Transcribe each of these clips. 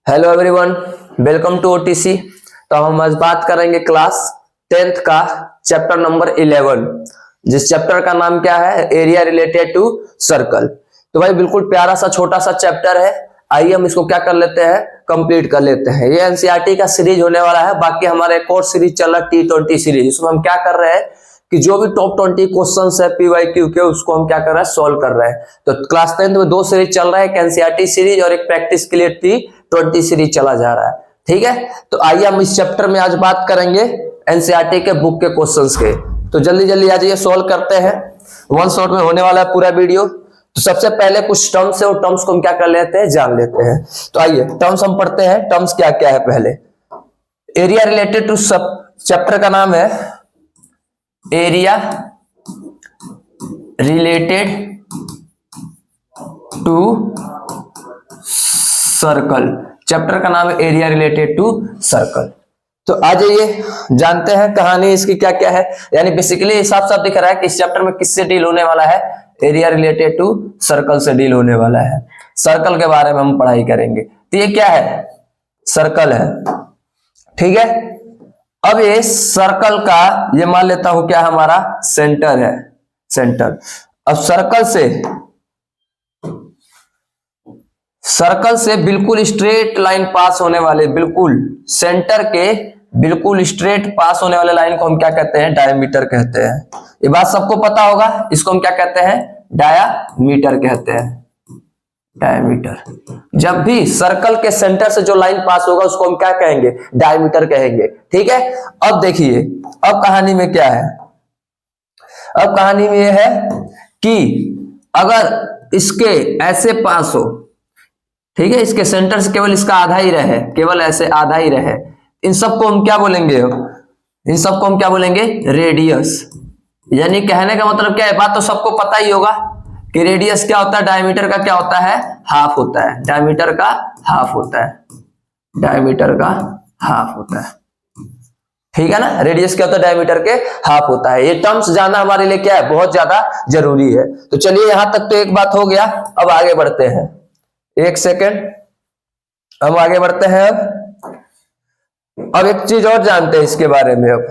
Hello everyone, welcome to OTC. तो हम आज बात करेंगे क्लास 10th का चैप्टर नंबर 11, जिस चैप्टर का नाम क्या है, एरिया रिलेटेड टू सर्कल। तो भाई बिल्कुल प्यारा सा छोटा सा चैप्टर है। आइए हम इसको क्या कर लेते हैं, कंप्लीट कर लेते हैं। ये एनसीईआरटी का सीरीज होने वाला है। बाकी हमारा एक और सीरीज चल रहा है T20 सीरीज। इसमें हम क्या कर रहे हैं कि जो भी टॉप 20 क्वेश्चंस है पीवाईक्यू के, उसको हम क्या कर रहे हैं, सॉल्व कर रहे हैं। तो क्लास 10th में दो सीरीज चल रहा है, एक एनसीईआरटी सीरीज और एक प्रैक्टिस के लिए T20 सीरीज चला जा रहा है। ठीक है, तो आइए हम इस चैप्टर में आज बात करेंगे एनसीईआरटी के बुक के क्वेश्चंस के। तो जल्दी जल्दी आज ये सॉल्व करते हैं। वन शॉट में होने वाला है पूरा वीडियो। तो सबसे पहले कुछ टर्म्स है, वो टर्म्स को हम क्या कर लेते हैं, जान लेते हैं। तो आइए टर्म्स हम पढ़ते हैं। टर्म्स क्या क्या है पहले। एरिया रिलेटेड टू सब चैप्टर का नाम है area related to circle. Chapter का नाम है एरिया रिलेटेड टू सर्कल। तो आज ये जानते हैं कहानी इसकी क्या क्या है। यानी बेसिकली साफ साफ दिख रहा है कि इस चैप्टर में किससे डील होने वाला है, एरिया रिलेटेड टू सर्कल से डील होने वाला है। सर्कल के बारे में हम पढ़ाई करेंगे। तो ये क्या है, सर्कल है। ठीक है, अब ये सर्कल का ये मान लेता हूं क्या हमारा सेंटर है, सेंटर। अब सर्कल से बिल्कुल स्ट्रेट लाइन पास होने वाले, बिल्कुल सेंटर के बिल्कुल स्ट्रेट पास होने वाले लाइन को हम क्या कहते हैं, डायमीटर कहते हैं। ये बात सबको पता होगा। इसको हम क्या कहते हैं, डायामीटर कहते हैं, डायमीटर। जब भी सर्कल के सेंटर से जो लाइन पास होगा उसको हम क्या कहेंगे, डायमीटर कहेंगे। ठीक है, अब देखिए अब कहानी में क्या है। अब कहानी में यह है कि अगर इसके ऐसे पास हो, ठीक है, इसके सेंटर से केवल इसका आधा ही रहे, केवल ऐसे आधा ही रहे, इन सबको हम क्या बोलेंगे, इन सबको हम क्या बोलेंगे, रेडियस। यानी कहने का मतलब क्या है, बात तो सबको पता ही होगा कि रेडियस क्या होता है, डायमीटर का क्या होता है, हाफ होता है। डायमीटर का हाफ होता है, डायमीटर का हाफ होता है। ठीक है ना, रेडियस क्या होता है, डायमीटर के हाफ होता है। ये टर्म्स जानना हमारे लिए क्या है, बहुत ज्यादा जरूरी है। तो चलिए यहां तक तो एक बात हो गया। अब आगे बढ़ते हैं, एक सेकेंड, हम आगे बढ़ते हैं। अब एक चीज और जानते हैं इसके बारे में। अब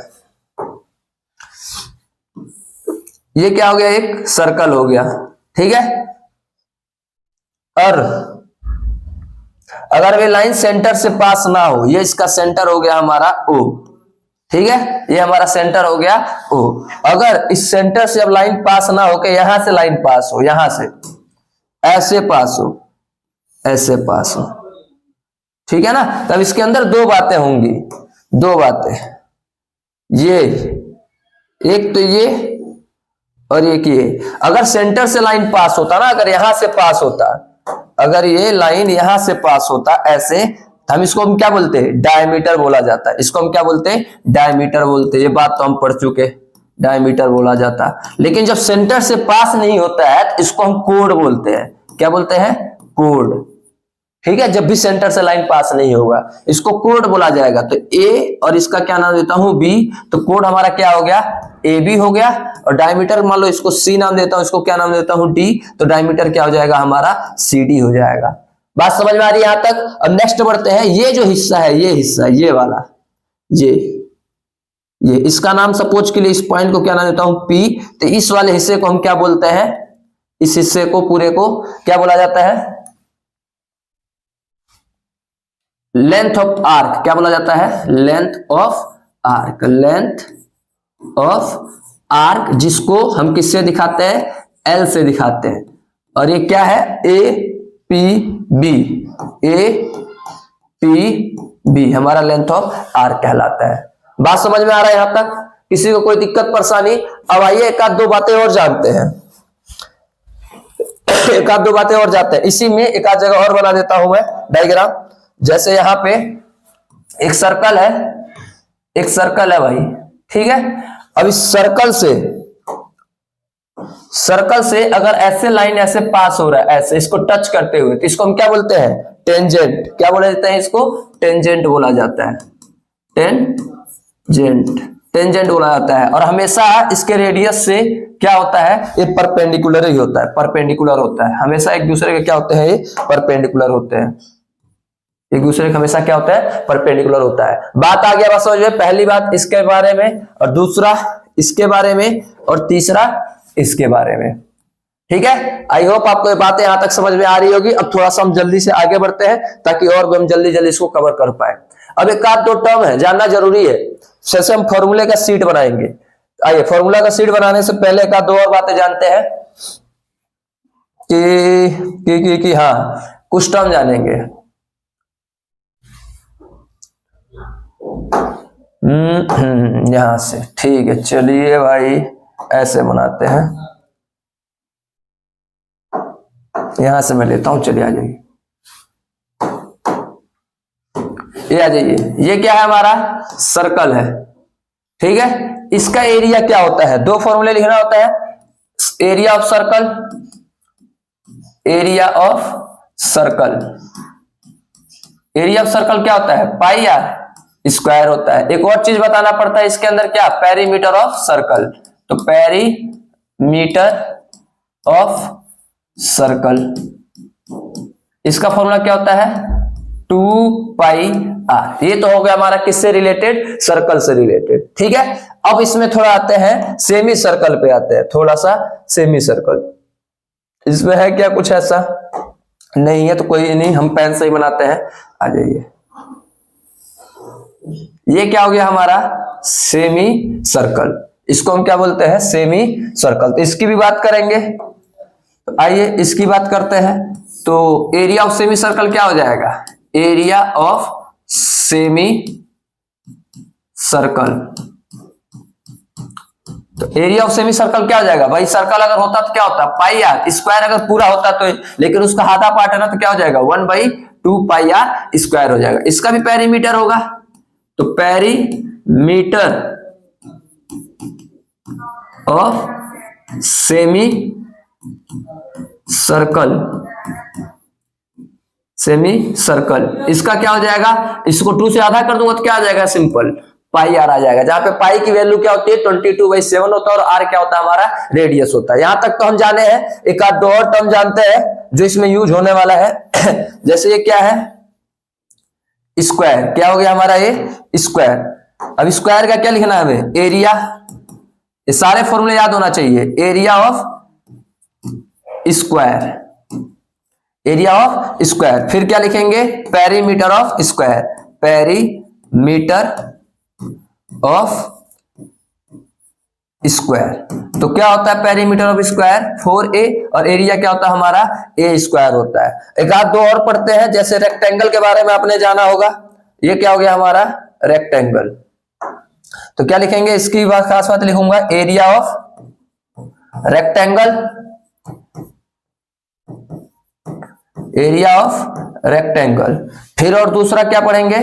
ये क्या हो गया, एक सर्कल हो गया। ठीक है, और अगर वे लाइन सेंटर से पास ना हो, ये इसका सेंटर हो गया हमारा O। ठीक है, ये हमारा सेंटर हो गया O। अगर इस सेंटर से अब लाइन पास ना हो के यहां से लाइन पास हो, यहां से ऐसे पास हो, ऐसे पास हो, ठीक है ना, तब इसके अंदर दो बातें होंगी, दो बातें। ये एक तो ये और एक ये। अगर सेंटर से लाइन पास होता ना, अगर यहां से पास होता, अगर ये लाइन यहां से पास होता ऐसे, हम इसको हम क्या बोलते हैं, डायमीटर बोला जाता है। इसको हम क्या बोलते हैं, डायमीटर बोलते हैं। ये बात तो हम पढ़ चुके, डायमीटर बोला जाता है। लेकिन जब सेंटर से पास नहीं होता है तो इसको हम कोड बोलते हैं। क्या बोलते हैं, कोड। ठीक है, जब भी सेंटर से लाइन पास नहीं होगा इसको कोड बोला जाएगा। तो ए और इसका क्या नाम देता हूं, बी। तो कोड हमारा क्या हो गया, ए बी हो गया। और डायमीटर मान लो इसको सी नाम देता हूं, इसको क्या नाम देता हूं, डी। तो डायमीटर क्या हो जाएगा हमारा, सी डी हो जाएगा। बात समझ में आ रही है यहां तक। अब नेक्स्ट बढ़ते हैं। ये जो हिस्सा है, ये हिस्सा, ये वाला, ये इसका नाम सपोज के लिए इस पॉइंट को क्या नाम देता हूं, पी। तो इस वाले हिस्से को हम क्या बोलते हैं, इस हिस्से को पूरे को क्या बोला जाता है, लेंथ ऑफ आर्क। क्या बोला जाता है, length of arc, length of arc, जिसको हम किससे दिखाते हैं, एल से दिखाते हैं। और ये क्या है, A P B, A P B हमारा लेंथ ऑफ आर्क कहलाता है। बात समझ में आ रहा है यहां तक, किसी को कोई दिक्कत परेशानी। अब आइए एक आध दो बातें और जानते हैं, एक आध दो बातें और जानते हैं। इसी में एक आध जगह और बना देता हूं मैं डायग्राम। जैसे यहां पे एक सर्कल है, एक सर्कल है भाई। ठीक है, अब इस सर्कल से अगर ऐसे लाइन ऐसे पास हो रहा है, ऐसे इसको टच करते हुए, तो इसको हम क्या बोलते हैं, टेंजेंट। क्या बोला जाता है इसको, टेंजेंट बोला जाता है, टेंजेंट बोला जाता है। और हमेशा इसके रेडियस से क्या होता है, ये परपेंडिकुलर ही होता है, परपेंडिकुलर होता है। हमेशा एक दूसरे के क्या होते हैं, ये परपेंडिकुलर होते हैं। एक दूसरे के हमेशा क्या होता है, परपेंडिकुलर होता है। बात आ गया बस समझ में, पहली बात इसके बारे में, और दूसरा इसके बारे में, और तीसरा इसके बारे में। ठीक है, आई होप आपको ये बातें यहां तक समझ में आ रही होगी। अब थोड़ा सा हम जल्दी से आगे बढ़ते हैं ताकि और भी हम जल्दी जल्दी इसको कवर कर पाए। अब एक आध दो टर्म है जानना जरूरी है, जैसे हम फॉर्मूले का सीट बनाएंगे। आइए फॉर्मूला का सीट बनाने से पहले एक आध दो और बातें जानते हैं कि हाँ कुछ टर्म जानेंगे। यहां से ठीक है, चलिए भाई ऐसे बनाते हैं, यहां से मैं लेता हूं, चलिए आ जाइए, ये आ जाइए। ये क्या है, हमारा सर्कल है। ठीक है, इसका एरिया क्या होता है, दो फॉर्मूले लिखना होता है, area of circle, area of circle. Area of circle क्या होता है, पाई आर स्क्वायर होता है। एक और चीज बताना पड़ता है इसके अंदर, क्या, पेरीमीटर ऑफ सर्कल। तो पेरीमीटर ऑफ सर्कल, इसका फॉर्मूला क्या होता है, 2 पाई आर। ये तो हो गया हमारा किससे रिलेटेड, सर्कल से रिलेटेड। ठीक है, अब इसमें थोड़ा आते हैं सेमी सर्कल पे आते हैं, थोड़ा सा सेमी सर्कल। इसमें है क्या कुछ ऐसा नहीं है तो कोई नहीं, हम पेन से ही बनाते हैं, आ जाइए। ये क्या हो गया हमारा, सेमी सर्कल, इसको हम क्या बोलते हैं, सेमी सर्कल। तो इसकी भी बात करेंगे, तो आइए इसकी बात करते हैं। तो एरिया ऑफ सेमी सर्कल क्या हो जाएगा, एरिया ऑफ सेमी सर्कल। तो एरिया ऑफ सेमी सर्कल क्या हो जाएगा भाई, सर्कल अगर होता तो क्या होता, पाई आर स्क्वायर, अगर पूरा होता तो, लेकिन उसका आधा पार्ट है ना, तो क्या हो जाएगा 1/2 पाई आर स्क्वायर हो जाएगा। इसका भी पेरीमीटर होगा, तो perimeter of semi circle, semi circle, इसका क्या हो जाएगा, इसको 2 से आधा कर दूंगा तो क्या आ जाएगा, सिंपल पाई आर आ जाएगा। जहां पे पाई की वैल्यू क्या होती है, 22/7 होता है, और आर क्या होता है, हमारा रेडियस होता है। यहां तक तो हम जाने हैं। एक आध दो और टर्म जानते हैं जो इसमें यूज होने वाला है जैसे ये क्या है, स्क्वायर। क्या हो गया हमारा ये स्क्वायर। अब स्क्वायर का क्या लिखना है हमें, एरिया, ये सारे फॉर्मूले याद होना चाहिए, area of square, area of square. फिर क्या लिखेंगे, perimeter of square, perimeter of square. तो क्या होता है पेरीमीटर ऑफ स्क्वायर, 4a, और एरिया क्या होता है हमारा, a स्क्वायर होता है। एक आध दो और पढ़ते हैं, जैसे रेक्टेंगल के बारे में आपने जाना होगा। ये क्या हो गया हमारा, रेक्टेंगल। तो क्या लिखेंगे, इसकी बात खास बात लिखूंगा, area of rectangle, area of rectangle. फिर और दूसरा क्या पढ़ेंगे,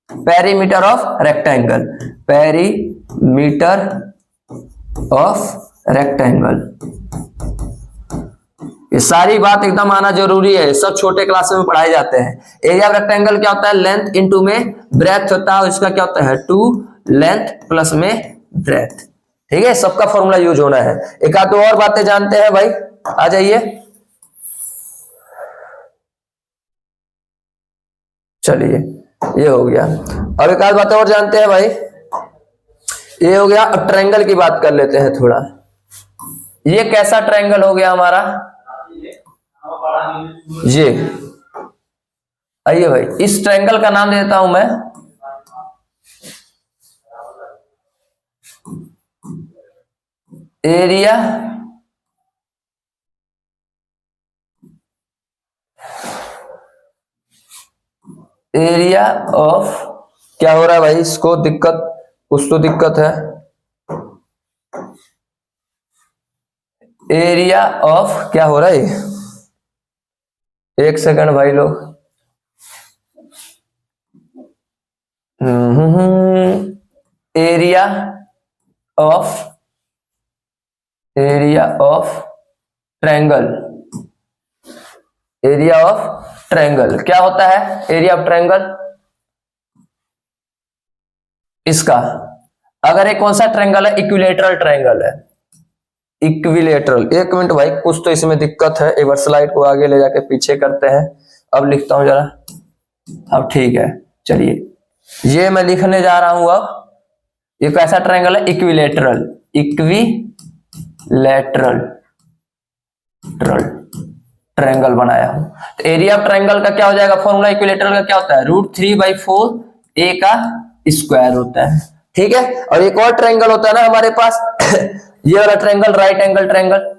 perimeter of rectangle, perimeter of rectangle. ये सारी बात एकदम आना जरूरी है, सब छोटे क्लास में पढ़ाए जाते हैं। एरिया ऑफ रेक्टेंगल क्या होता है, लेंथ इनटू में ब्रेथ होता है, और इसका क्या होता है, 2 लेंथ प्लस में ब्रेथ। ठीक है, सबका फॉर्मूला यूज होना है। एक आध दो और बातें जानते हैं भाई, आ जाइए। चलिए ये हो गया। अब एक आध बात और जानते हैं भाई, ये हो गया। अब ट्रायंगल की बात कर लेते हैं थोड़ा। ये कैसा ट्रायंगल हो गया हमारा, ये आइए भाई, इस ट्रायंगल का नाम देता हूं मैं एरिया एरिया ऑफ, क्या हो रहा है भाई, इसको दिक्कत, कुछ तो दिक्कत है। एरिया ऑफ क्या हो रहा है, एक सेकंड भाई लोग। Area of triangle, area of triangle क्या होता है, एरिया ऑफ ट्रायंगल। इसका अगर एक कौन सा ट्रायंगल है, इक्विलेटरल ट्रायंगल है, इक्विलेटरल। एक मिनट भाई, कुछ तो इसमें दिक्कत है, एक बार स्लाइड को आगे ले जाके पीछे करते हैं। अब लिखता हूं जरा, अब ठीक है, चलिए ये मैं लिखने जा रहा हूं अब। ये कैसा ट्रायंगल है? इक्विलेटरल, इक्विलेटरल ट्रायंगल बनाया हूं। तो एरिया ऑफ ट्रायंगल का क्या हो जाएगा? फॉर्मूला इक्विलेटरल का क्या होता है? √3/4 a का स्क्वायर होता है। ठीक है, और एक और ट्रायंगल होता है ना हमारे पास ये वाला ट्रायंगल, राइट एंगल ट्रायंगल।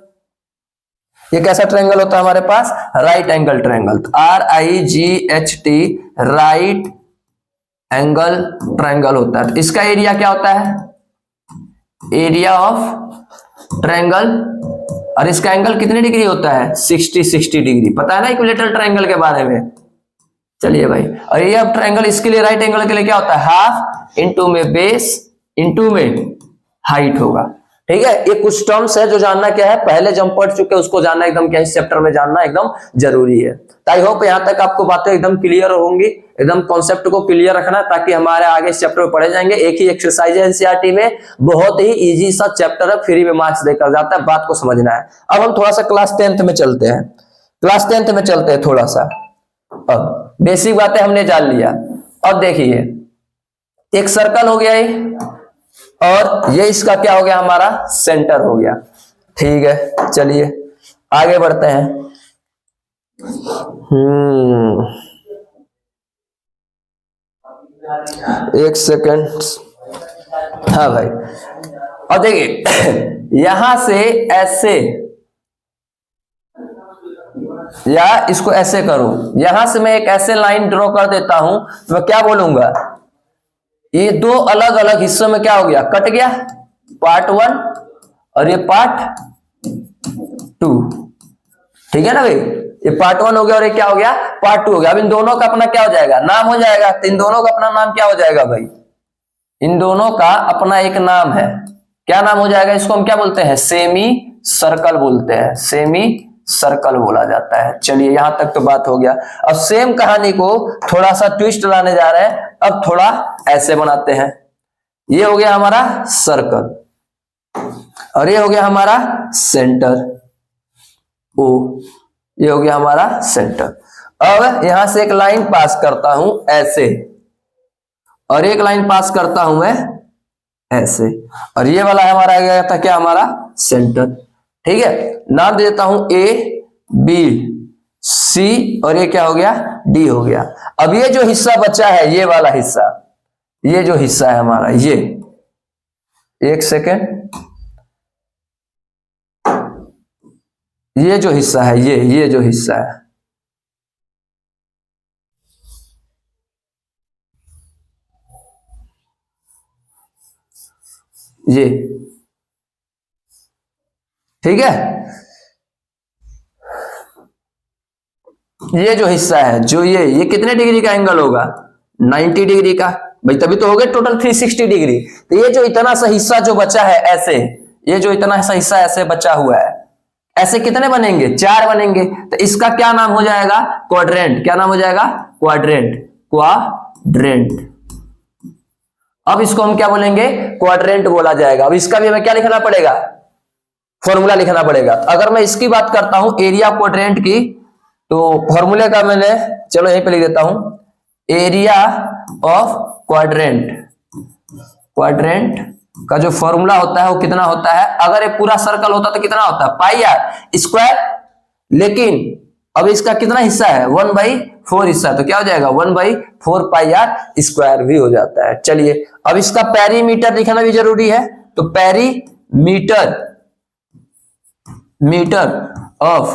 ये कैसा ट्रायंगल होता है हमारे पास? Right angle triangle. RIGHT, right angle triangle होता है। तो इसका एरिया क्या होता है? एरिया ऑफ ट्रायंगल, और इसका एंगल कितने डिग्री होता है? 60 डिग्री। पता है ना इक्विलेटरल ट्रायंगल के बारे में? चलिए भाई, और एरिया ऑफ ट्रायंगल इसके लिए, राइट एंगल के लिए क्या होता है? हाफ इंटू में बेस इंटू में हाइट होगा। ठीक है, ये कुछ टर्म्स है जो जानना क्या है, पहले जो हम पढ़ चुके हैं उसको जानना एकदम क्या, इस चैप्टर में जानना एकदम जरूरी है। आई होप यहां तक आपको बातें एकदम क्लियर होंगी, एकदम कॉन्सेप्ट को क्लियर रखना ताकि हमारे आगे इस चैप्टर में पढ़े जाएंगे। एक ही एक्सरसाइज है एनसीईआरटी में, बहुत ही इजी सा चैप्टर है, फ्री में मार्क्स देकर जाता है, बात को समझना है। अब हम थोड़ा सा क्लास 10th में चलते हैं, क्लास 10th में चलते हैं थोड़ा सा। अब बेसिक बातें हमने जान लिया। अब देखिए, एक सर्कल हो गया ये, और ये इसका क्या हो गया? हमारा सेंटर हो गया। ठीक है, चलिए आगे बढ़ते हैं। एक सेकंड, हाँ भाई। और देखिए यहां से ऐसे, या इसको ऐसे करूं, यहां से मैं एक ऐसे लाइन ड्रॉ कर देता हूं, तो मैं क्या बोलूंगा? ये दो अलग अलग हिस्सों में क्या हो गया? कट गया, पार्ट 1 और ये पार्ट 2। ठीक है ना भाई, ये पार्ट 1 हो गया और ये क्या हो गया? पार्ट 2 हो गया। अब इन दोनों का अपना क्या हो जाएगा? नाम हो जाएगा। तो इन दोनों का अपना नाम क्या हो जाएगा भाई? इन दोनों का अपना एक नाम है, क्या नाम हो जाएगा? इसको हम क्या बोलते हैं? सेमी सर्कल बोलते हैं, सेमी सर्कल बोला जाता है। चलिए यहां तक तो बात हो गया। अब सेम कहानी को थोड़ा सा ट्विस्ट लाने जा रहे हैं, अब थोड़ा ऐसे बनाते हैं। ये हो गया हमारा सर्कल, और ये हो गया हमारा सेंटर ओ, ये हो गया हमारा सेंटर। अब यहां से एक लाइन पास करता हूं ऐसे, और एक लाइन पास करता हूं मैं ऐसे, और ये वाला हमारा आ गया था क्या? हमारा सेंटर। ठीक है, नाम दे देता हूं A B C, और ये क्या हो गया? D हो गया। अब ये जो हिस्सा बचा है, ये वाला हिस्सा, ये जो हिस्सा है हमारा, ये, एक सेकेंड, ये जो हिस्सा है, ये जो हिस्सा है, ये, ठीक है, ये जो हिस्सा है, जो ये कितने डिग्री का एंगल होगा? 90 डिग्री का भाई, तभी तो हो गया टोटल 360 डिग्री। तो ये जो इतना सा हिस्सा जो बचा है ऐसे, ये जो इतना सा हिस्सा ऐसे बचा हुआ है, ऐसे कितने बनेंगे? 4 बनेंगे। तो इसका क्या नाम हो जाएगा? क्वाड्रेंट। क्या नाम हो जाएगा? Quadrant, quadrant. अब इसको हम क्या बोलेंगे? क्वाड्रेंट बोला जाएगा। अब इसका भी हमें क्या लिखना पड़ेगा? फॉर्मूला लिखना पड़ेगा। अगर मैं इसकी बात करता हूं एरिया क्वाड्रेंट की, तो फॉर्मूले का मैंने, चलो यहीं पे लिख देता हूं, एरिया ऑफ क्वाड्रेंट, क्वाड्रेंट का जो फॉर्मूला होता है वो कितना होता है? अगर ये पूरा सर्कल होता तो कितना होता? पाई आर स्क्वायर। लेकिन अब इसका कितना हिस्सा है? 1/4 हिस्सा, तो क्या हो जाएगा? 1/4 पाई आर स्क्वायर भी हो जाता है। चलिए अब इसका पेरीमीटर लिखना भी जरूरी है, तो perimeter, metre of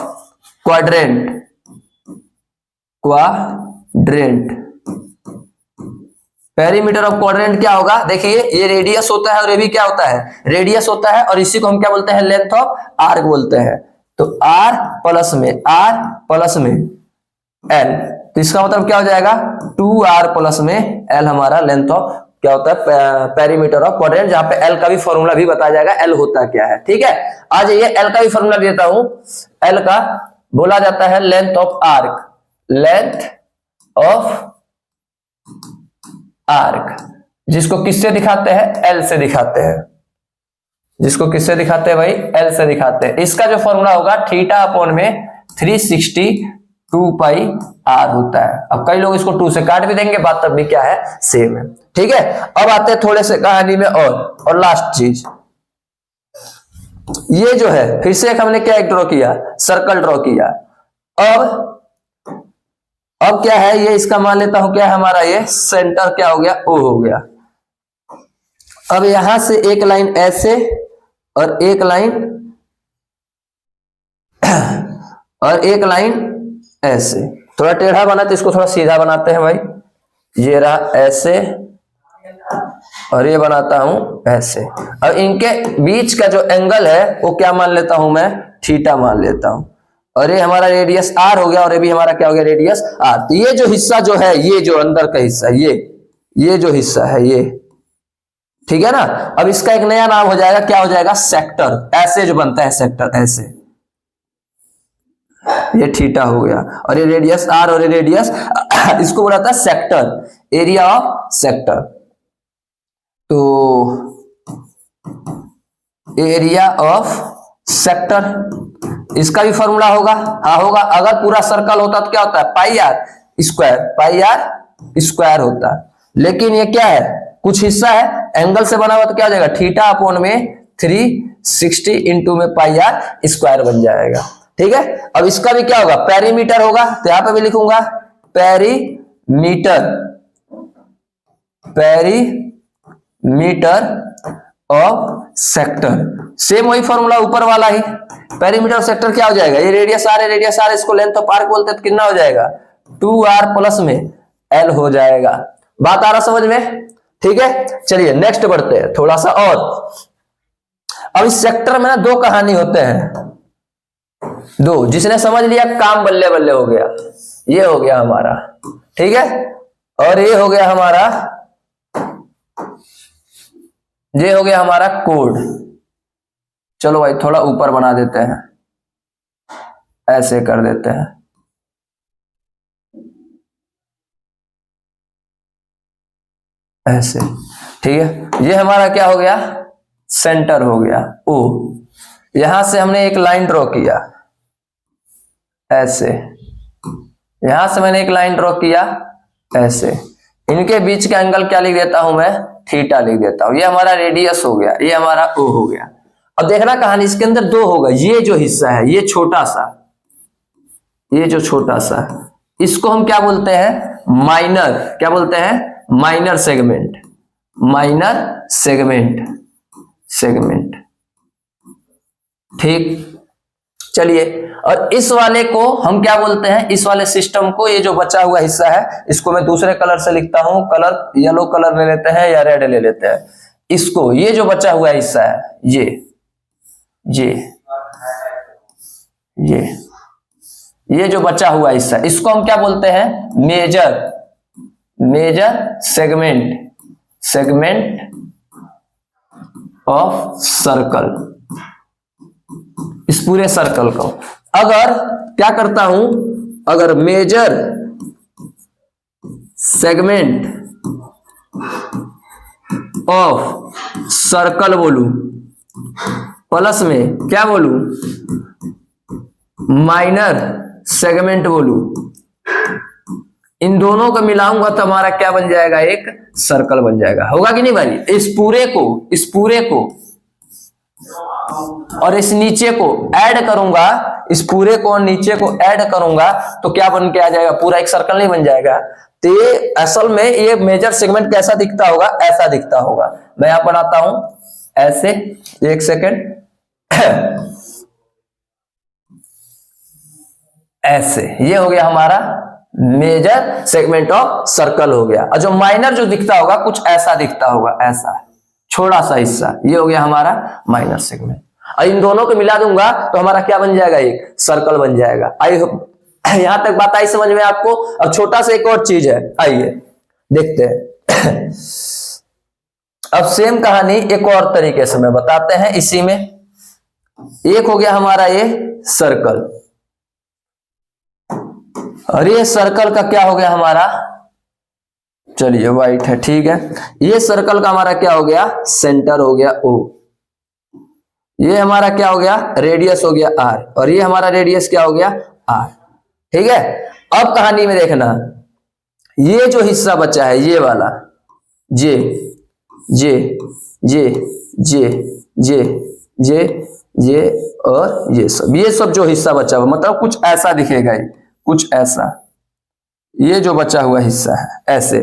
quadrant, quadrant, perimeter of quadrant क्या होगा? देखिए ये रेडियस होता है और ये भी क्या होता है? रेडियस होता है, और इसी को हम क्या बोलते हैं? लेंथ ऑफ आर्क बोलते हैं। तो r प्लस में l, तो इसका मतलब क्या हो जाएगा? 2r प्लस में l हमारा लेंथ ऑफ क्या होता है? पेरीमीटर ऑफ क्वाड्रेंट, जहां पे l का भी फॉर्मूला भी बताया जाएगा, l होता क्या है। ठीक है, आज ये l का भी फॉर्मूला देता हूं। l का बोला जाता है length of arc, length of arc, जिसको किससे दिखाते हैं? L से दिखाते हैं। जिसको किससे दिखाते हैं भाई? L से दिखाते हैं। इसका जो फॉर्मूला होगा थीटा अपॉन में 360 2 पाई r होता है। अब कई लोग इसको 2 से काट भी देंगे, बात तब भी क्या है, सेम है। ठीक है, अब आते हैं थोड़े से कहानी में और लास्ट चीज, ये जो है फिर से एक हमने क्या ड्रॉ किया, सर्कल ड्रॉ किया। अब क्या है, ये इसका मान लेता हूं क्या है हमारा, ये सेंटर क्या हो गया, O हो गया। अब यहां से एक लाइन ऐसे और एक लाइन और एक लाइन ऐसे, थोड़ा टेढ़ा बना तो इसको थोड़ा सीधा बनाते हैं भाई, ये रहा ऐसे और ये बनाता हूं ऐसे। अब इनके बीच का जो एंगल है वो क्या मान लेता हूं मैं, थीटा मान लेता हूं, और ये हमारा रेडियस r हो गया और ये भी हमारा क्या हो गया, रेडियस r। तो ये जो हिस्सा जो है, ये जो अंदर का हिस्सा, ये जो हिस्सा है ये, ठीक है ना। अब इसका एक नया नाम हो जाएगा, क्या हो जाएगा, सेक्टर। ऐसे जो बनता है सेक्टर, ऐसे, ये थीटा हो गया और ये रेडियस r और ये रेडियस इसको बोला था सेक्टर, एरिया ऑफ सेक्टर। तो एरिया ऑफ सेक्टर, इसका भी फॉर्मूला होगा, हाँ होगा। अगर पूरा सर्कल होता तो क्या होता है, पाई आर स्क्वायर होता है, लेकिन ये क्या है, कुछ हिस्सा है एंगल से बना हुआ, तो क्या हो जाएगा, थीटा अपॉन में 360 इंटू में पाई आर स्क्वायर बन जाएगा। ठीक है, अब इसका भी क्या होगा, पेरीमीटर होगा, तो यहां पे भी लिखूंगा पेरीमीटर ऑफ सेक्टर, सेम वही फॉर्मूला ऊपर वाला ही। पेरीमीटर ऑफ सेक्टर क्या हो जाएगा, ये रेडियस आर, इसको लेंथ ऑफ आर्क बोलते हैं, तो कितना हो जाएगा, 2r प्लस में l हो जाएगा। बात आ रहा समझ में, ठीक है। चलिए नेक्स्ट बढ़ते हैं थोड़ा सा और। अब इस सेक्टर में ना दो कहानी होते हैं, दो, जिसने समझ लिया काम बल्ले बल्ले हो गया। ये हो गया हमारा, ठीक है, और ये हो गया हमारा कोड। चलो भाई थोड़ा ऊपर बना देते हैं, ऐसे कर देते हैं, ऐसे, ठीक है। ये हमारा क्या हो गया, सेंटर हो गया O। यहां से हमने एक लाइन ड्रॉ किया ऐसे, यहां से मैंने एक लाइन ड्रॉ किया ऐसे, इनके बीच का एंगल क्या लिख देता हूं मैं, थीटा लिख देता हूं। ये हमारा रेडियस हो गया, ये हमारा O हो गया। अब देखना कहानी, इसके अंदर दो होगा, ये जो हिस्सा है, ये छोटा सा, ये जो छोटा सा, इसको हम क्या बोलते हैं, माइनर, क्या बोलते हैं, माइनर सेगमेंट, ठीक। चलिए, और इस वाले को हम क्या बोलते हैं, इस वाले सिस्टम को, ये जो बचा हुआ हिस्सा है, इसको मैं दूसरे कलर से लिखता हूं, कलर येलो कलर ले लेते हैं या रेड ले लेते हैं। इसको, ये जो बचा हुआ हिस्सा है, ये जो बचा हुआ हिस्सा, इसको हम क्या बोलते हैं, मेजर सेगमेंट ऑफ सर्कल। इस पूरे सर्कल को अगर क्या करता हूं, अगर मेजर सेगमेंट ऑफ सर्कल बोलूं, प्लस में क्या बोलूं, माइनर सेगमेंट बोलूं, इन दोनों को मिलाऊंगा तो हमारा क्या बन जाएगा, एक सर्कल बन जाएगा। होगा कि नहीं भाई। इस पूरे को और इस नीचे को ऐड करूंगा, इस पूरे को और नीचे को ऐड करूंगा तो क्या बन के आ जाएगा, पूरा एक सर्कल नहीं बन जाएगा। तो ये असल में ये मेजर सेगमेंट कैसा दिखता होगा, ऐसा दिखता होगा। मैं यहां बनाता हूं ऐसे, एक सेकेंड, ऐसे, ये हो गया हमारा मेजर सेगमेंट ऑफ सर्कल हो गया। और जो माइनर जो दिखता होगा, कुछ ऐसा दिखता होगा, ऐसा छोटा सा हिस्सा, ये हो गया हमारा माइनर सेगमेंट। और इन दोनों को मिला दूंगा तो हमारा क्या बन जाएगा, एक सर्कल बन जाएगा। आई होप यहां तक बात आई समझ में आपको। अब छोटा सा एक और चीज है, आइए देखते हैं। अब सेम कहानी एक और तरीके से मैं बताते हैं। इसी में एक हो गया हमारा ये सर्कल, और ये सर्कल का क्या हो गया हमारा, चलिए व्हाइट है, ठीक है। ये सर्कल का हमारा क्या हो गया, सेंटर हो गया O। ये हमारा क्या हो गया, रेडियस हो गया R, और ये हमारा रेडियस क्या हो गया R। ठीक है, अब कहानी में देखना, ये जो हिस्सा बचा है ये वाला, जे जे जे जे जे जे ये और ये सब जो हिस्सा बचा हुआ, मतलब कुछ ऐसा दिखेगा, ये कुछ ऐसा, ये जो बचा हुआ हिस्सा है ऐसे,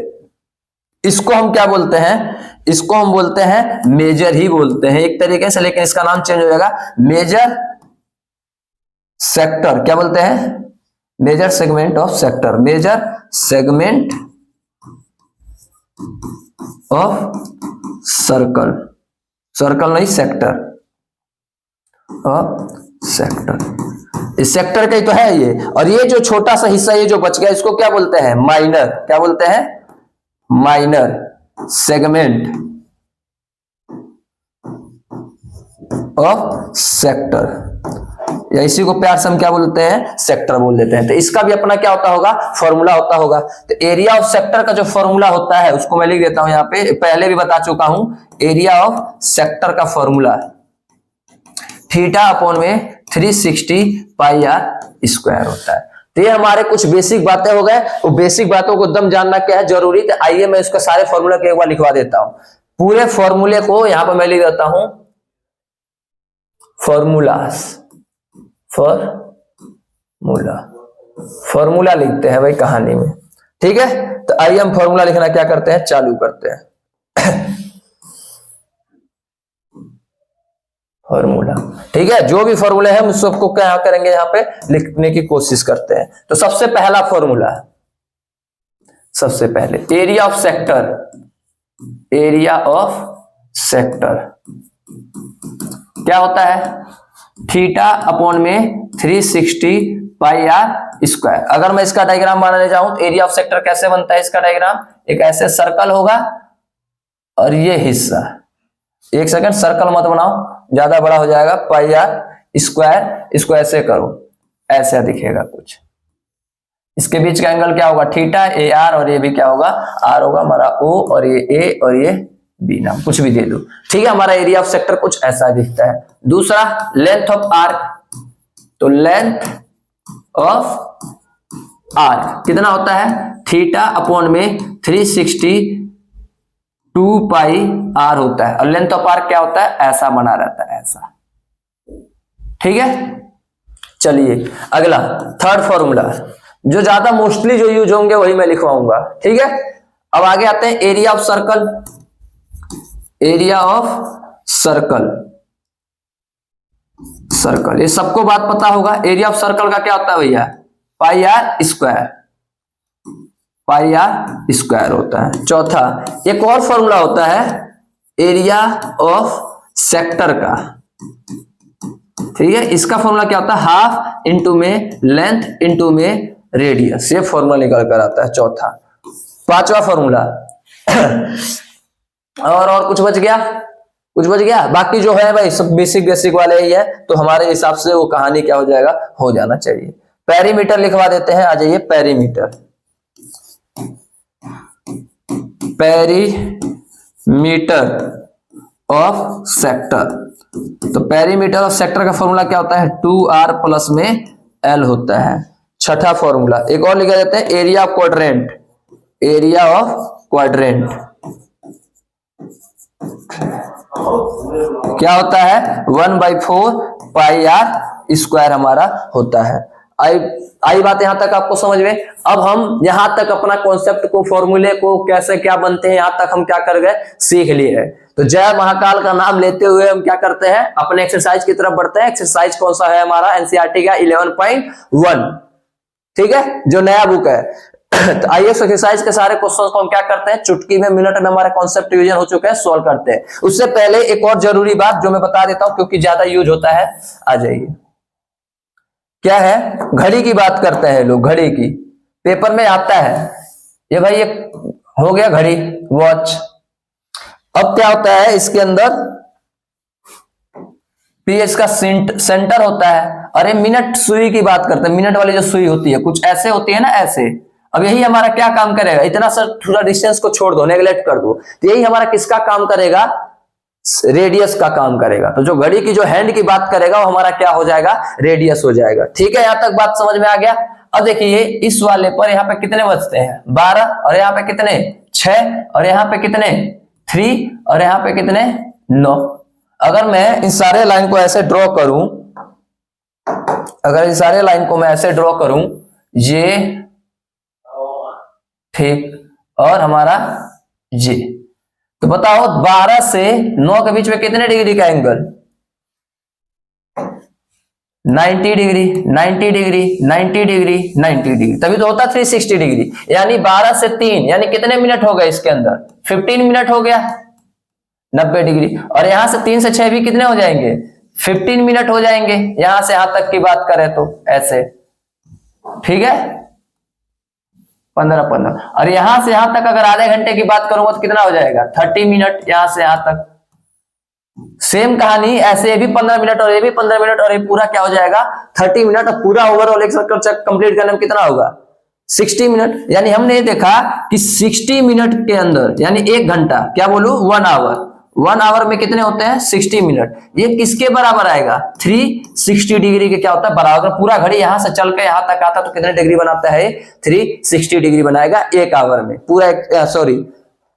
इसको हम क्या बोलते हैं, इसको हम बोलते हैं मेजर ही बोलते हैं एक तरीके से, लेकिन इसका नाम चेंज हो जाएगा मेजर सेक्टर। क्या बोलते हैं, major segment of sector, major segment of circle, circle नहीं सेक्टर, सेक्टर, इस सेक्टर का ही तो है ये। और ये जो छोटा सा हिस्सा ये जो बच गया इसको क्या बोलते हैं, माइनर, क्या बोलते हैं, माइनर सेगमेंट ऑफ सेक्टर, या इसी को प्यार से हम क्या बोलते हैं, सेक्टर बोल देते हैं। तो इसका भी अपना क्या होता होगा, फॉर्मूला होता होगा। तो एरिया ऑफ सेक्टर का जो फॉर्मूला होता है उसको मैं लिख देता हूं यहाँ पे, पहले भी बता चुका हूं, एरिया ऑफ सेक्टर का फॉर्मूला थीटा अपॉन में 360 पाई आर स्क्वायर होता है। तो ये हमारे कुछ बेसिक बातें हो गए, वो बेसिक बातों को एकदम जानना क्या है जरूरी। तो आइए मैं इसका सारे फॉर्मूला को एक बार लिखवा देता हूं, पूरे फॉर्मूले को यहां पर मैं लिख देता हूं, फॉर्मूलास, फॉर्मूला लिखते हैं भाई कहानी में, ठीक है। तो आइए हम फॉर्मूला लिखना क्या करते हैं, चालू करते हैं। फॉर्मूला, ठीक है, जो भी फॉर्मूले हैं हम सबको क्या करेंगे यहाँ पे लिखने की कोशिश करते हैं। तो सबसे पहला फॉर्मूला, सबसे पहले area of sector, area of sector क्या होता है, थीटा अपॉन में 360 पाई आर स्क्वायर। अगर मैं इसका डायग्राम बनाने जाऊं तो एरिया ऑफ सेक्टर कैसे बनता है, इसका डायग्राम एक ऐसे सर्कल होगा और ये हिस्सा, एक सेकंड सर्कल मत बनाओ ज्यादा बड़ा हो जाएगा, पाई आर स्क्वायर, इसको ऐसे करो, ऐसा दिखेगा कुछ, इसके बीच का एंगल क्या होगा, थीटा, ए आर, और ये भी क्या होगा, आर होगा हमारा, ओ, और ये ए और ये बी, नाम कुछ भी दे दो, ठीक है। हमारा एरिया ऑफ सेक्टर कुछ ऐसा दिखता है। दूसरा लेंथ ऑफ आर्क, तो लेंथ ऑफ आर्क कितना होता है, थीटा अपॉन में 360 पाई आर होता है, और लेंथ ऑफ आर्क क्या होता है, ऐसा बना रहता है, ऐसा, ठीक है। चलिए अगला थर्ड फॉर्मूला, जो ज्यादा मोस्टली जो यूज होंगे वही मैं लिखवाऊंगा, ठीक है। अब आगे आते हैं area of circle, area of circle, circle ये सबको बात पता होगा। एरिया ऑफ सर्कल का क्या होता है भैया, pi r square, pi r square होता है। चौथा एक और फॉर्मूला होता है एरिया ऑफ सेक्टर का, ठीक है। इसका फॉर्मूला क्या होता है, हाफ इंटू में लेंथ इंटू में रेडियस, ये फॉर्मूला निकल कर आता है चौथा। पांचवा फॉर्मूला और कुछ बच गया, कुछ बच गया, बाकी जो है भाई सब बेसिक बेसिक वाले ही है, तो हमारे हिसाब से वो कहानी क्या हो जाएगा, हो जाना चाहिए। पेरीमीटर लिखवा देते हैं, आ जाइए पेरीमीटर, पेरीमीटर ऑफ सेक्टर। तो पेरीमीटर ऑफ सेक्टर का फॉर्मूला क्या होता है, 2r प्लस में l होता है। छठा फॉर्मूला एक और लिखा देते हैं, area of quadrant, area of quadrant क्या होता है, 1/4 पाई आर स्क्वायर हमारा होता है। आई बात यहां तक आपको समझ में। अब हम यहां तक अपना कॉन्सेप्ट को, फॉर्मूले को कैसे क्या बनते हैं यहां तक हम क्या कर गए, सीख लिए है। तो जय महाकाल का नाम लेते हुए हम क्या करते हैं, अपने एक्सरसाइज की तरफ बढ़ते हैं। एक्सरसाइज कौन सा है हमारा, एनसीईआरटी का 11.1, ठीक है, जो नया बुक है। तो आइए एक्सरसाइज के सारे क्वेश्चंस को हम क्या करते हैं, चुटकी में मिनट में हमारे कॉन्सेप्ट रिवीजन हो चुके हैं, सॉल्व करते हैं। उससे पहले एक और जरूरी बात जो मैं बता देता हूं क्योंकि ज्यादा यूज होता है, आ जाइए, क्या है, घड़ी की बात करते हैं लोग, घड़ी की पेपर में आता है, ये भाई ये हो गया घड़ी, वॉच। अब क्या होता है इसके अंदर, पीएच का सेंटर होता है। अरे मिनट सुई की बात करते हैं, मिनट वाली जो सुई होती है कुछ ऐसे होती है ना, ऐसे। अब यही हमारा क्या काम करेगा, इतना सा थोड़ा डिस्टेंस को छोड़ दो, नेगलेक्ट कर दो, तो यही हमारा किसका काम करेगा, रेडियस का काम करेगा। तो जो घड़ी की जो हैंड की बात करेगा वो हमारा क्या हो जाएगा, रेडियस हो जाएगा, ठीक है। यहां तक बात समझ में आ गया। अब देखिए इस वाले पर यहाँ पे कितने बचते हैं 12, और यहाँ पे कितने 6, और यहाँ पे कितने 3, और यहाँ पे कितने 9। अगर मैं इन सारे लाइन को ऐसे ड्रॉ करूं, अगर इस सारे लाइन को मैं ऐसे ड्रॉ करूं, ये ठीक, और हमारा ये, तो बताओ 12 से 9 के बीच में कितने डिग्री का angle 90 degree, 90 degree, 90 degree, 90 degree, तभी तो होता 360 डिग्री। यानी 12 से 3 यानी कितने मिनट हो गए इसके अंदर 15 मिनट हो गया 90 डिग्री, और यहां से 3 से 6 भी कितने हो जाएंगे 15 मिनट हो जाएंगे, यहां से यहां तक की बात करें तो ऐसे, ठीक है 15, और यहां से यहां तक अगर आधे घंटे की बात करूंगा तो कितना हो जाएगा 30 मिनट, यहां से यहां तक। सेम कहानी ऐसे, ये भी 15 मिनट और ये भी 15 मिनट, और ये पूरा क्या हो जाएगा 30 मिनट, और पूरा ओवरऑल एक सर्कल चेक कंप्लीट करने में कितना होगा 60 मिनट। यानी हमने ये देखा कि 60 मिनट के अंदर, यानी 1 घंटा, क्या बोलूं 1 आवर, 1 आवर में कितने होते हैं 60 मिनट। ये किसके बराबर आएगा 360 डिग्री के क्या होता है बराबर। पूरा घड़ी यहां से चल के यहां तक आता तो कितने डिग्री बनाता है 360 डिग्री बनाएगा 1 आवर में, पूरा सॉरी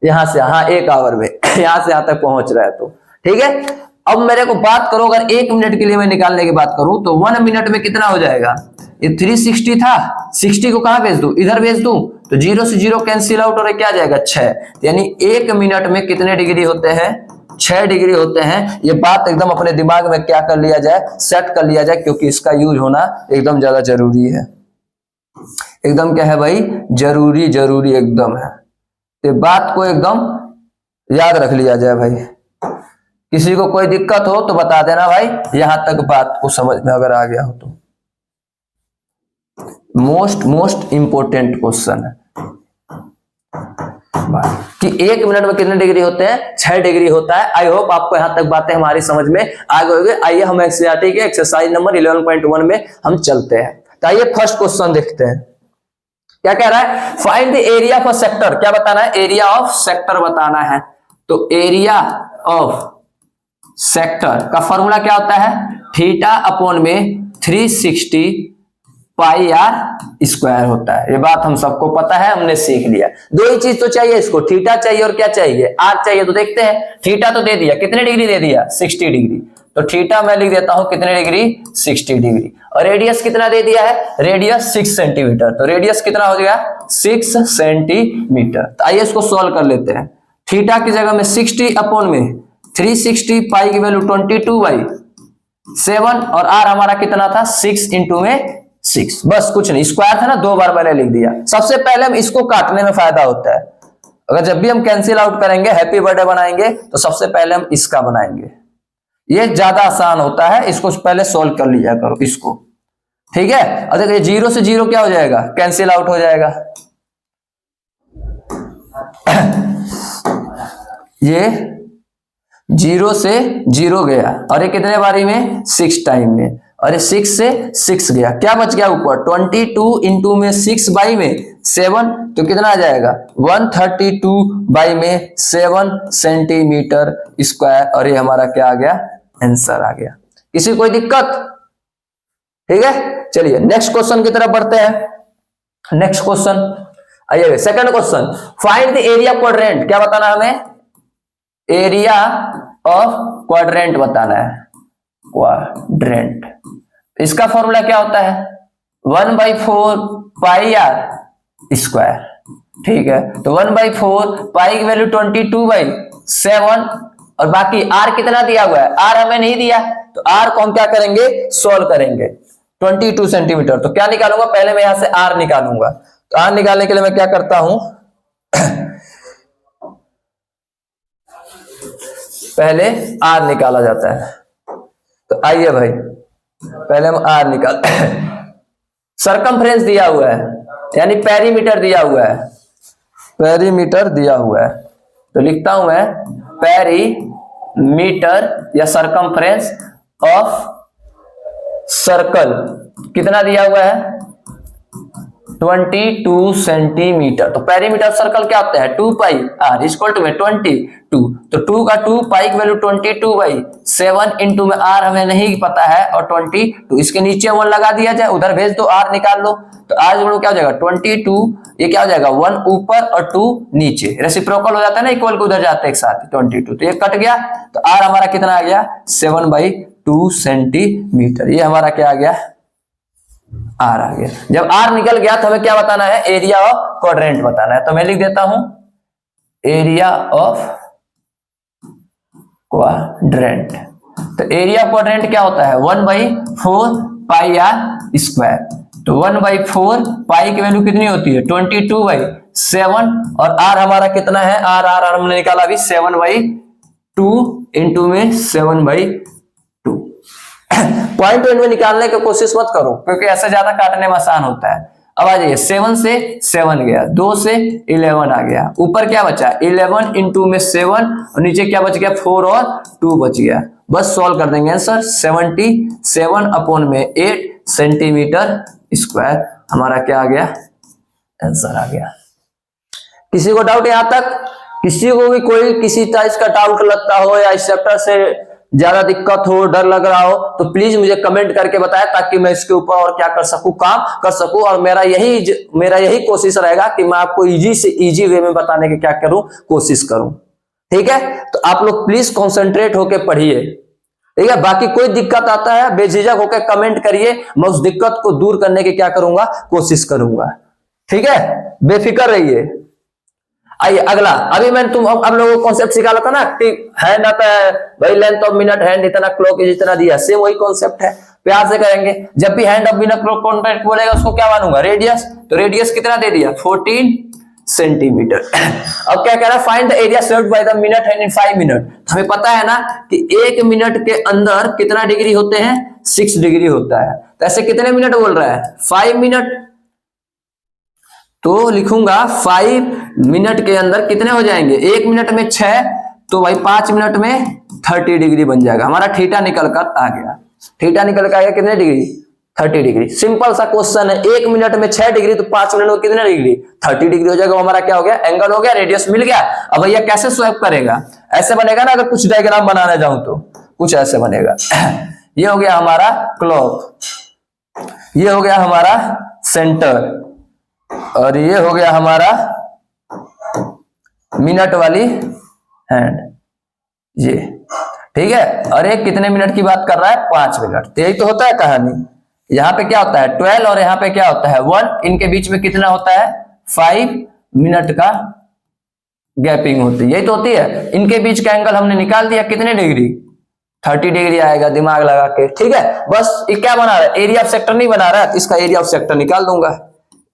यहां से, हाँ 1 आवर में यहां से यहां तक पहुंच रहा है। तो ठीक है, अब मेरे को बात करो, अगर 1 मिनट के लिए मैं निकालने की बात करूं तो 1 मिनट में कितना हो जाएगा, ये 360 था, 60 को कहां भेज दूं इधर भेज दूं, तो 0 से 0 कैंसिल आउट और क्या आ जाएगा 6, यानी 1 मिनट में कितने डिग्री होते हैं 6 डिग्री होते हैं। ये बात एकदम अपने दिमाग में क्या कर लिया जाए, सेट कर लिया जाए, क्योंकि इसका यूज होना एकदम ज्यादा जरूरी है, एकदम क्या है भाई जरूरी एकदम है। ये बात को एकदम याद रख लिया जाए भाई, किसी को कोई दिक्कत हो तो बता देना भाई, यहां तक बात को समझ में अगर आ गया हो तो। मोस्ट इंपोर्टेंट क्वेश्चन है कि 1 मिनट में कितने डिग्री होते हैं 6 डिग्री होता है। आई होप आपको यहां तक बातें हमारी समझ में आ गई होगी। आइए हम एनसीईआरटी के एक्सरसाइज नंबर 11.1 में हम चलते हैं। तो आइए फर्स्ट क्वेश्चन देखते हैं, क्या कह रहा है, find the area of sector. क्या बताना है, एरिया ऑफ सेक्टर बताना है। तो एरिया ऑफ सेक्टर का फॉर्मूला क्या होता है, थीटा अपॉन में 360 पाई आर स्क्वायर होता है। ये बात हम सबको पता है, हमने सीख लिया। दो ही चीज तो चाहिए इसको, थीटा चाहिए और क्या चाहिए आर चाहिए। तो देखते हैं, थीटा तो दे दिया, कितने डिग्री दे दिया 60 डिग्री, तो थीटा मैं लिख देता हूं कितने डिग्री 60 डिग्री। और रेडियस कितना दे दिया है, रेडियस 6 सेंटीमीटर, तो रेडियस कितना हो गया 6 सेंटीमीटर। तो आइए इसको सॉल्व कर लेते हैं। थीटा की जगह में 60 अपॉन में 360, पाई की वैल्यू 22/7, और आर हमारा कितना था 6 इंटू में 6, बस कुछ नहीं, स्क्वायर था ना 2 बार मैंने लिख दिया। सबसे पहले हम इसको काटने में फायदा होता है, अगर जब भी हम कैंसिल आउट करेंगे हैप्पी बर्थडे बनाएंगे तो सबसे पहले हम इसका बनाएंगे, ये ज्यादा आसान होता है। इसको पहले सॉल्व कर लिया करो इसको, ठीक है। और देखिए 0 से 0 क्या हो जाएगा कैंसिल आउट हो जाएगा, ये 0 से 0 गया, और ये कितने बारी में 6 टाइम में, और ये 6 से 6 गया, क्या बच गया ऊपर 22 इंटू में 6 बाई में 7, तो कितना आ जाएगा 132 बाई में 7 सेंटीमीटर स्क्वायर। और ये हमारा क्या आ गया आंसर आ गया। किसी कोई दिक्कत, ठीक है। चलिए नेक्स्ट क्वेश्चन की तरफ बढ़ते हैं। नेक्स्ट क्वेश्चन आइए, second question, find the area quadrant. क्या बताना है हमें, एरिया ऑफ क्वाड्रेंट बताना है, क्वाड्रेंट। इसका फॉर्मूला क्या होता है 1/4 पाई आर स्क्वायर, ठीक है। तो 1/4 पाई की वैल्यू 22/7, और बाकी आर कितना दिया हुआ है, आर हमें नहीं दिया, तो आर को हम क्या करेंगे सॉल्व करेंगे 22 सेंटीमीटर। तो क्या निकालूंगा, पहले मैं यहां से आर निकालूंगा। तो आर निकालने के लिए मैं क्या करता हूं, पहले आर निकाला जाता है। तो आइए भाई पहले हम आर निकाल सरकमफ्रेंस दिया हुआ है, यानी पेरीमीटर दिया हुआ है, पेरीमीटर दिया हुआ है। तो लिखता हूं मैं पेरीमीटर या सरकमफ्रेंस ऑफ सर्कल कितना दिया हुआ है 22 सेंटीमीटर। तो पेरीमीटर सर्कल क्या होता है 2 पाई r इक्वल टू में 22। तो 2 का 2 पाई की वैल्यू 22/7 इंटू में r हमें नहीं पता है और 22 इसके नीचे 1 लगा दिया जाए, उधर भेज दो r निकाल लो। तो r क्या हो जाएगा 22, ये क्या हो जाएगा 1 ऊपर और 2 नीचे, रेसिप्रोकल हो जाता है ना, इक्वल को उधर जाते हैं एक साथ 22। तो ये कट गया तो r हमारा कितना आ गया 7/2 सेंटीमीटर। ये हमारा क्या आ गया R आ गया। जब R निकल गया तो हमें क्या बताना है एरिया ऑफ क्वाड्रेंट बताना है। तो मैं लिख देता हूं एरिया ऑफ क्वाड्रेंट। तो एरिया क्वाड्रेंट क्या होता है 1/4 पाई r स्क्वायर। तो 1/4 पाई की वैल्यू कितनी होती है 22/7 और r हमारा कितना है r हमने निकाला अभी 7/2 इंटू में 7/2। पॉइंट में निकालने की कोशिश मत करो क्योंकि ऐसे ज्यादा काटने में आसान होता है। अब आ जाइए 7 से 7 गया, 2 से 11 आ गया, ऊपर क्या बचा 11 इंटू में 7 और नीचे क्या बच गया 4 और 2 बच गया। बस सॉल्व कर देंगे आंसर 77/8 सेंटीमीटर स्क्वायर हमारा क्या आ गया आंसर आ गया। किसी को डाउट यहां तक? किसी को भी कोई किसी टाइप का डाउट लगता हो या इस चैप्टर से ज्यादा दिक्कत हो, डर लग रहा हो तो प्लीज मुझे कमेंट करके बताएं ताकि मैं इसके ऊपर और क्या कर सकूं, काम कर सकूं। और मेरा यही कोशिश रहेगा कि मैं आपको इजी से इजी वे में बताने की क्या करूं कोशिश करूं। ठीक है, तो आप लोग प्लीज कॉन्सेंट्रेट होकर पढ़िए। ठीक है, बाकी कोई दिक्कत आता है बेझिझक होकर कमेंट करिए, मैं उस दिक्कत को दूर करने की क्या करूंगा कोशिश करूंगा। ठीक है, बेफिक्र रहिए। आइए अगला, अभी मैंने अब लोगों को कॉन्सेप्ट सिखा था ना कि हैंड आता है भाई लेंथ ऑफ मिनट हैंड इतना, क्लॉक इतना दिया, सेम वही कॉन्सेप्ट है, प्यार से करेंगे। जब भी hand of minute clock contact बोलेगा उसको क्या मानूंगा रेडियस। तो रेडियस कितना दे दिया 14 सेंटीमीटर। अब क्या कह रहा है find the area served by the minute hand in 5 minute. हमें पता है ना कि 1 मिनट के अंदर कितना डिग्री होते हैं 6 डिग्री होता है। तो ऐसे कितने मिनट बोल रहा है 5 मिनट। तो लिखूंगा 5 मिनट के अंदर कितने हो जाएंगे, 1 मिनट में 6, तो भाई 5 मिनट में 30 डिग्री बन जाएगा। हमारा थीटा निकल कर आ गया, थीटा निकल कर आ गया कितने डिग्री 30 डिग्री। सिंपल सा क्वेश्चन है, 1 मिनट में 6 डिग्री तो 5 मिनट में कितने डिग्री 30 डिग्री हो जाएगा। हमारा क्या हो गया एंगल हो गया, रेडियस मिल गया। अब भैया कैसे स्वैप करेगा, ऐसे बनेगा ना, अगर कुछ डायग्राम बनाने जाऊं तो कुछ ऐसे बनेगा। ये हो गया हमारा क्लॉक, ये हो गया हमारा सेंटर और ये हो गया हमारा मिनट वाली हैंड ये। ठीक है, और एक कितने मिनट की बात कर रहा है 5 मिनट। तो यही तो होता है कहानी। यहाँ पे क्या होता है 12 और यहाँ पे क्या होता है 1, इनके बीच में कितना होता है 5 मिनट का गैपिंग होती है, यही तो होती है। इनके बीच का एंगल हमने निकाल दिया कितने डिग्री 30 डिग्री आएगा, दिमाग लगा के। ठीक है, बस ये क्या बना रहा है एरिया ऑफ सेक्टर नहीं बना रहा है, इसका एरिया ऑफ सेक्टर निकाल दूंगा।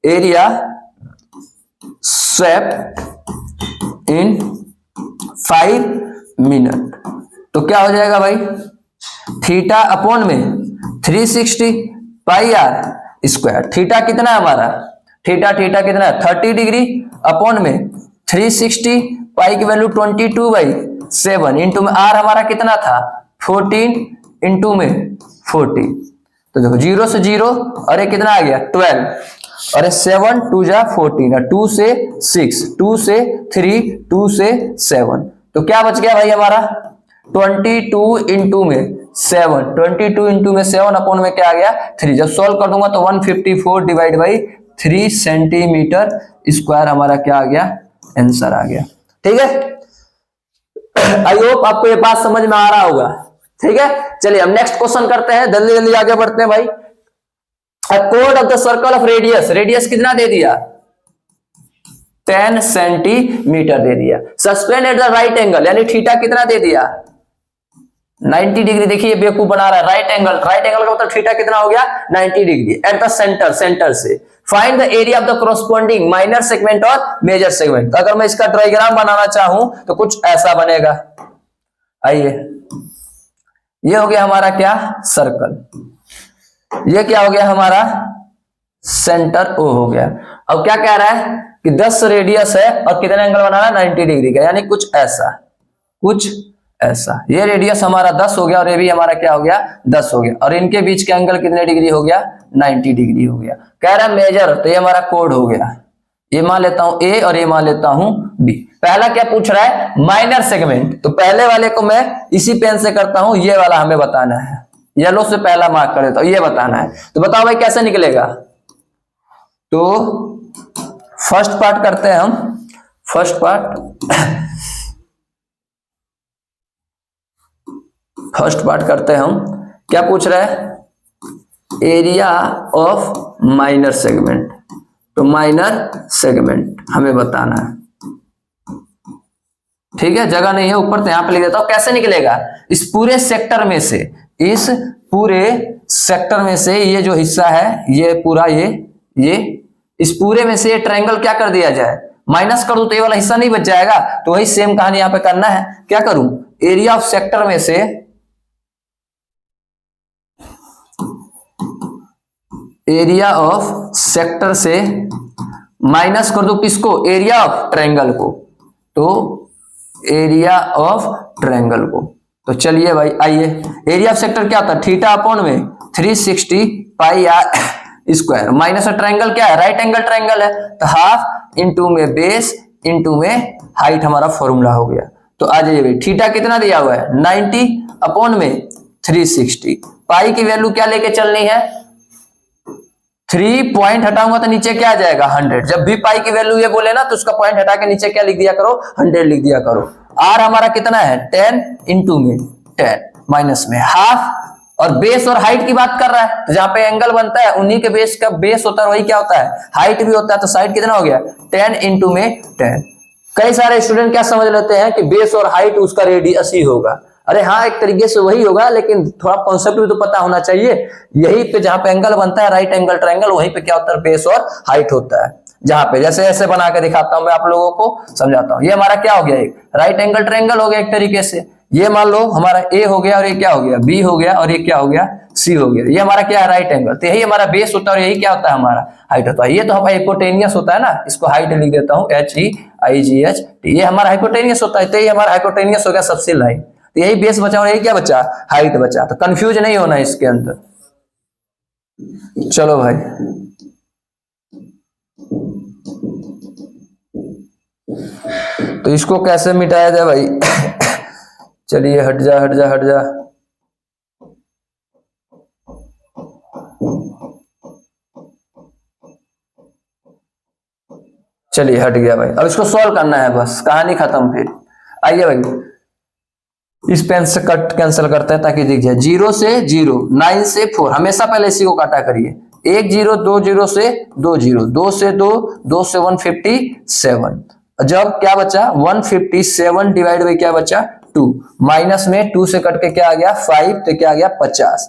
एरिया स्वेप्ट इन 5 मिनट तो क्या हो जाएगा भाई थीटा अपॉन में 360 पाई r स्क्वायर। थीटा कितना है हमारा थीटा कितना है 30 डिग्री अपॉन में 360 पाई की वैल्यू 22/7 इंटू में r हमारा कितना था 14 इंटू में 40। तो देखो 0 से 0 और ये कितना आ गया 12 और 7 2 जा 14 2 से 6 2 से 3 2 से 7। तो क्या बच गया भाई हमारा 22 इंटू में 7, 22 इंटू में 7 अपॉन में क्या आ गया 3। जब सॉल्व कर दूंगा तो 154 डिवाइड बाई 3 सेंटीमीटर स्क्वायर हमारा क्या आ गया आंसर आ गया। ठीक है, आई होप आपको ये बात समझ में आ रहा होगा। ठीक है, चलिए हम नेक्स्ट क्वेश्चन करते हैं, जल्दी जल्दी आगे बढ़ते हैं भाई। Code of the circle of radius, radius कितना दे दिया 10 सेंटीमीटर दे दिया। Suspend at the right angle यानी थीटा कितना दे दिया 90 डिग्री। देखिए बेवकूफ बना रहा है, राइट एंगल का मतलब थीटा कितना हो गया 90 degree at the centre, centre से find the area of the corresponding minor segment और मेजर सेगमेंट। तो अगर मैं इसका डायग्राम बनाना चाहूं तो कुछ ऐसा बनेगा। आइए, ये हो गया हमारा क्या सर्कल, ये क्या हो गया हमारा सेंटर ओ हो गया। अब क्या कह रहा है कि 10 रेडियस है और कितने एंगल बनाना है 90 डिग्री का, यानी कुछ ऐसा ऐसा। ये रेडियस हमारा 10 हो गया और ये भी हमारा क्या हो गया 10 हो गया, और इनके बीच का एंगल कितने डिग्री हो गया 90 डिग्री हो गया। कह रहा है मेजर, तो ये हमारा कोड हो गया, ये मान लेता हूं ए और ये मान लेता हूं बी। पहला क्या पूछ रहा है माइनर सेगमेंट, तो पहले वाले को मैं इसी पेन से करता हूं, ये वाला हमें बताना है, येलो से पहला मार्क कर देता हूं, ये बताना है। तो बताओ भाई कैसे निकलेगा। तो फर्स्ट पार्ट करते हैं हम, फर्स्ट पार्ट करते हैं हम। क्या पूछ रहा है एरिया ऑफ माइनर सेगमेंट, तो माइनर सेगमेंट हमें बताना है। ठीक है, जगह नहीं है ऊपर तो यहां पे लिख देता हूं। कैसे निकलेगा, इस पूरे सेक्टर में से, इस पूरे सेक्टर में से ये जो हिस्सा है ये पूरा ये इस पूरे में से ये ट्रायंगल क्या कर दिया जाए माइनस कर दूं, तो ये वाला हिस्सा नहीं बच जाएगा। तो वही सेम कहानी यहां पे करना है। क्या करूं, एरिया ऑफ सेक्टर में से एरिया ऑफ सेक्टर से माइनस कर दो किसको, एरिया ऑफ ट्रायंगल को, तो एरिया ऑफ ट्रायंगल को। तो चलिए भाई आइए, एरिया ऑफ सेक्टर क्या होता है थीटा अपॉन में 360 पाई आर स्क्वायर, माइनस ट्रायंगल क्या है राइट एंगल ट्रायंगल है, तो हाफ इंटू में बेस इंटू में हाइट हमारा फॉर्मूला हो गया। तो आ जाइए भाई, थीटा कितना दिया हुआ है 90 अपॉन में 360, पाई की वैल्यू क्या लेके चलनी है 3 पॉइंट हटाऊंगा तो नीचे क्या आ जाएगा 100। जब भी पाई की वैल्यू ये बोले ना तो उसका पॉइंट हटा के नीचे क्या लिख दिया करो 100 लिख दिया करो। आर हमारा कितना है 10 इंटू में 10 माइनस में हाफ, और बेस और हाइट की बात कर रहा है, तो जहां पे एंगल बनता है उन्हीं के बेस का बेस होता है, वही क्या होता है हाइट भी होता है। तो साइड कितना हो गया 10 इंटू में 10। कई सारे स्टूडेंट क्या समझ लेते हैं कि बेस और हाइट उसका रेडियस ही होगा। अरे हाँ एक तरीके से वही होगा, लेकिन थोड़ा कॉन्सेप्ट भी तो पता होना चाहिए। यही पे जहां पे एंगल बनता है राइट एंगल ट्रायंगल, वहीं पे क्या होता है बेस और हाइट होता है। जहां पे जैसे ऐसे बना के दिखाता हूं मैं आप लोगों को समझाता हूं। ये हमारा क्या हो गया एक राइट एंगल ट्रायंगल हो गया एक तरीके से। ये मान लो हमारा ए हो गया और ये क्या हो गया बी हो गया और ये क्या हो गया सी हो गया। ये हमारा क्या है राइट एंगल, तो यही हमारा बेस होता है और यही क्या होता है हमारा हाइट होता है। ये तो हमारा हाइपोटेनियस होता है ना, इसको हाइट लिख देता हूं HEIGH, ये हमारा हाइपोटेनियस होता है। तो ये हमारा हाइपोटेनियस हो गया सबसे लाइन, तो यही बेस बचा और यही क्या बचा हाइट बचा। तो कंफ्यूज नहीं होना इसके अंदर। चलो भाई तो इसको कैसे मिटाया जाए भाई चलिए हट जा हट जा हट जा। चलिए हट गया भाई, अब इसको सॉल्व करना है बस, कहानी खत्म। फिर आइए भाई इस पेन से कट कैंसिल करते हैं ताकि दिख जाए। 0 से 0, 9 से 4, हमेशा पहले इसी को काटा करिए। 1 0, 2 0 से 2 0, 2 से 2, 2 से 157। जब क्या बचा 157 डिवाइड बाई क्या बचा 2, माइनस में 2 से कट के क्या आ गया 5, तो क्या आ गया 50,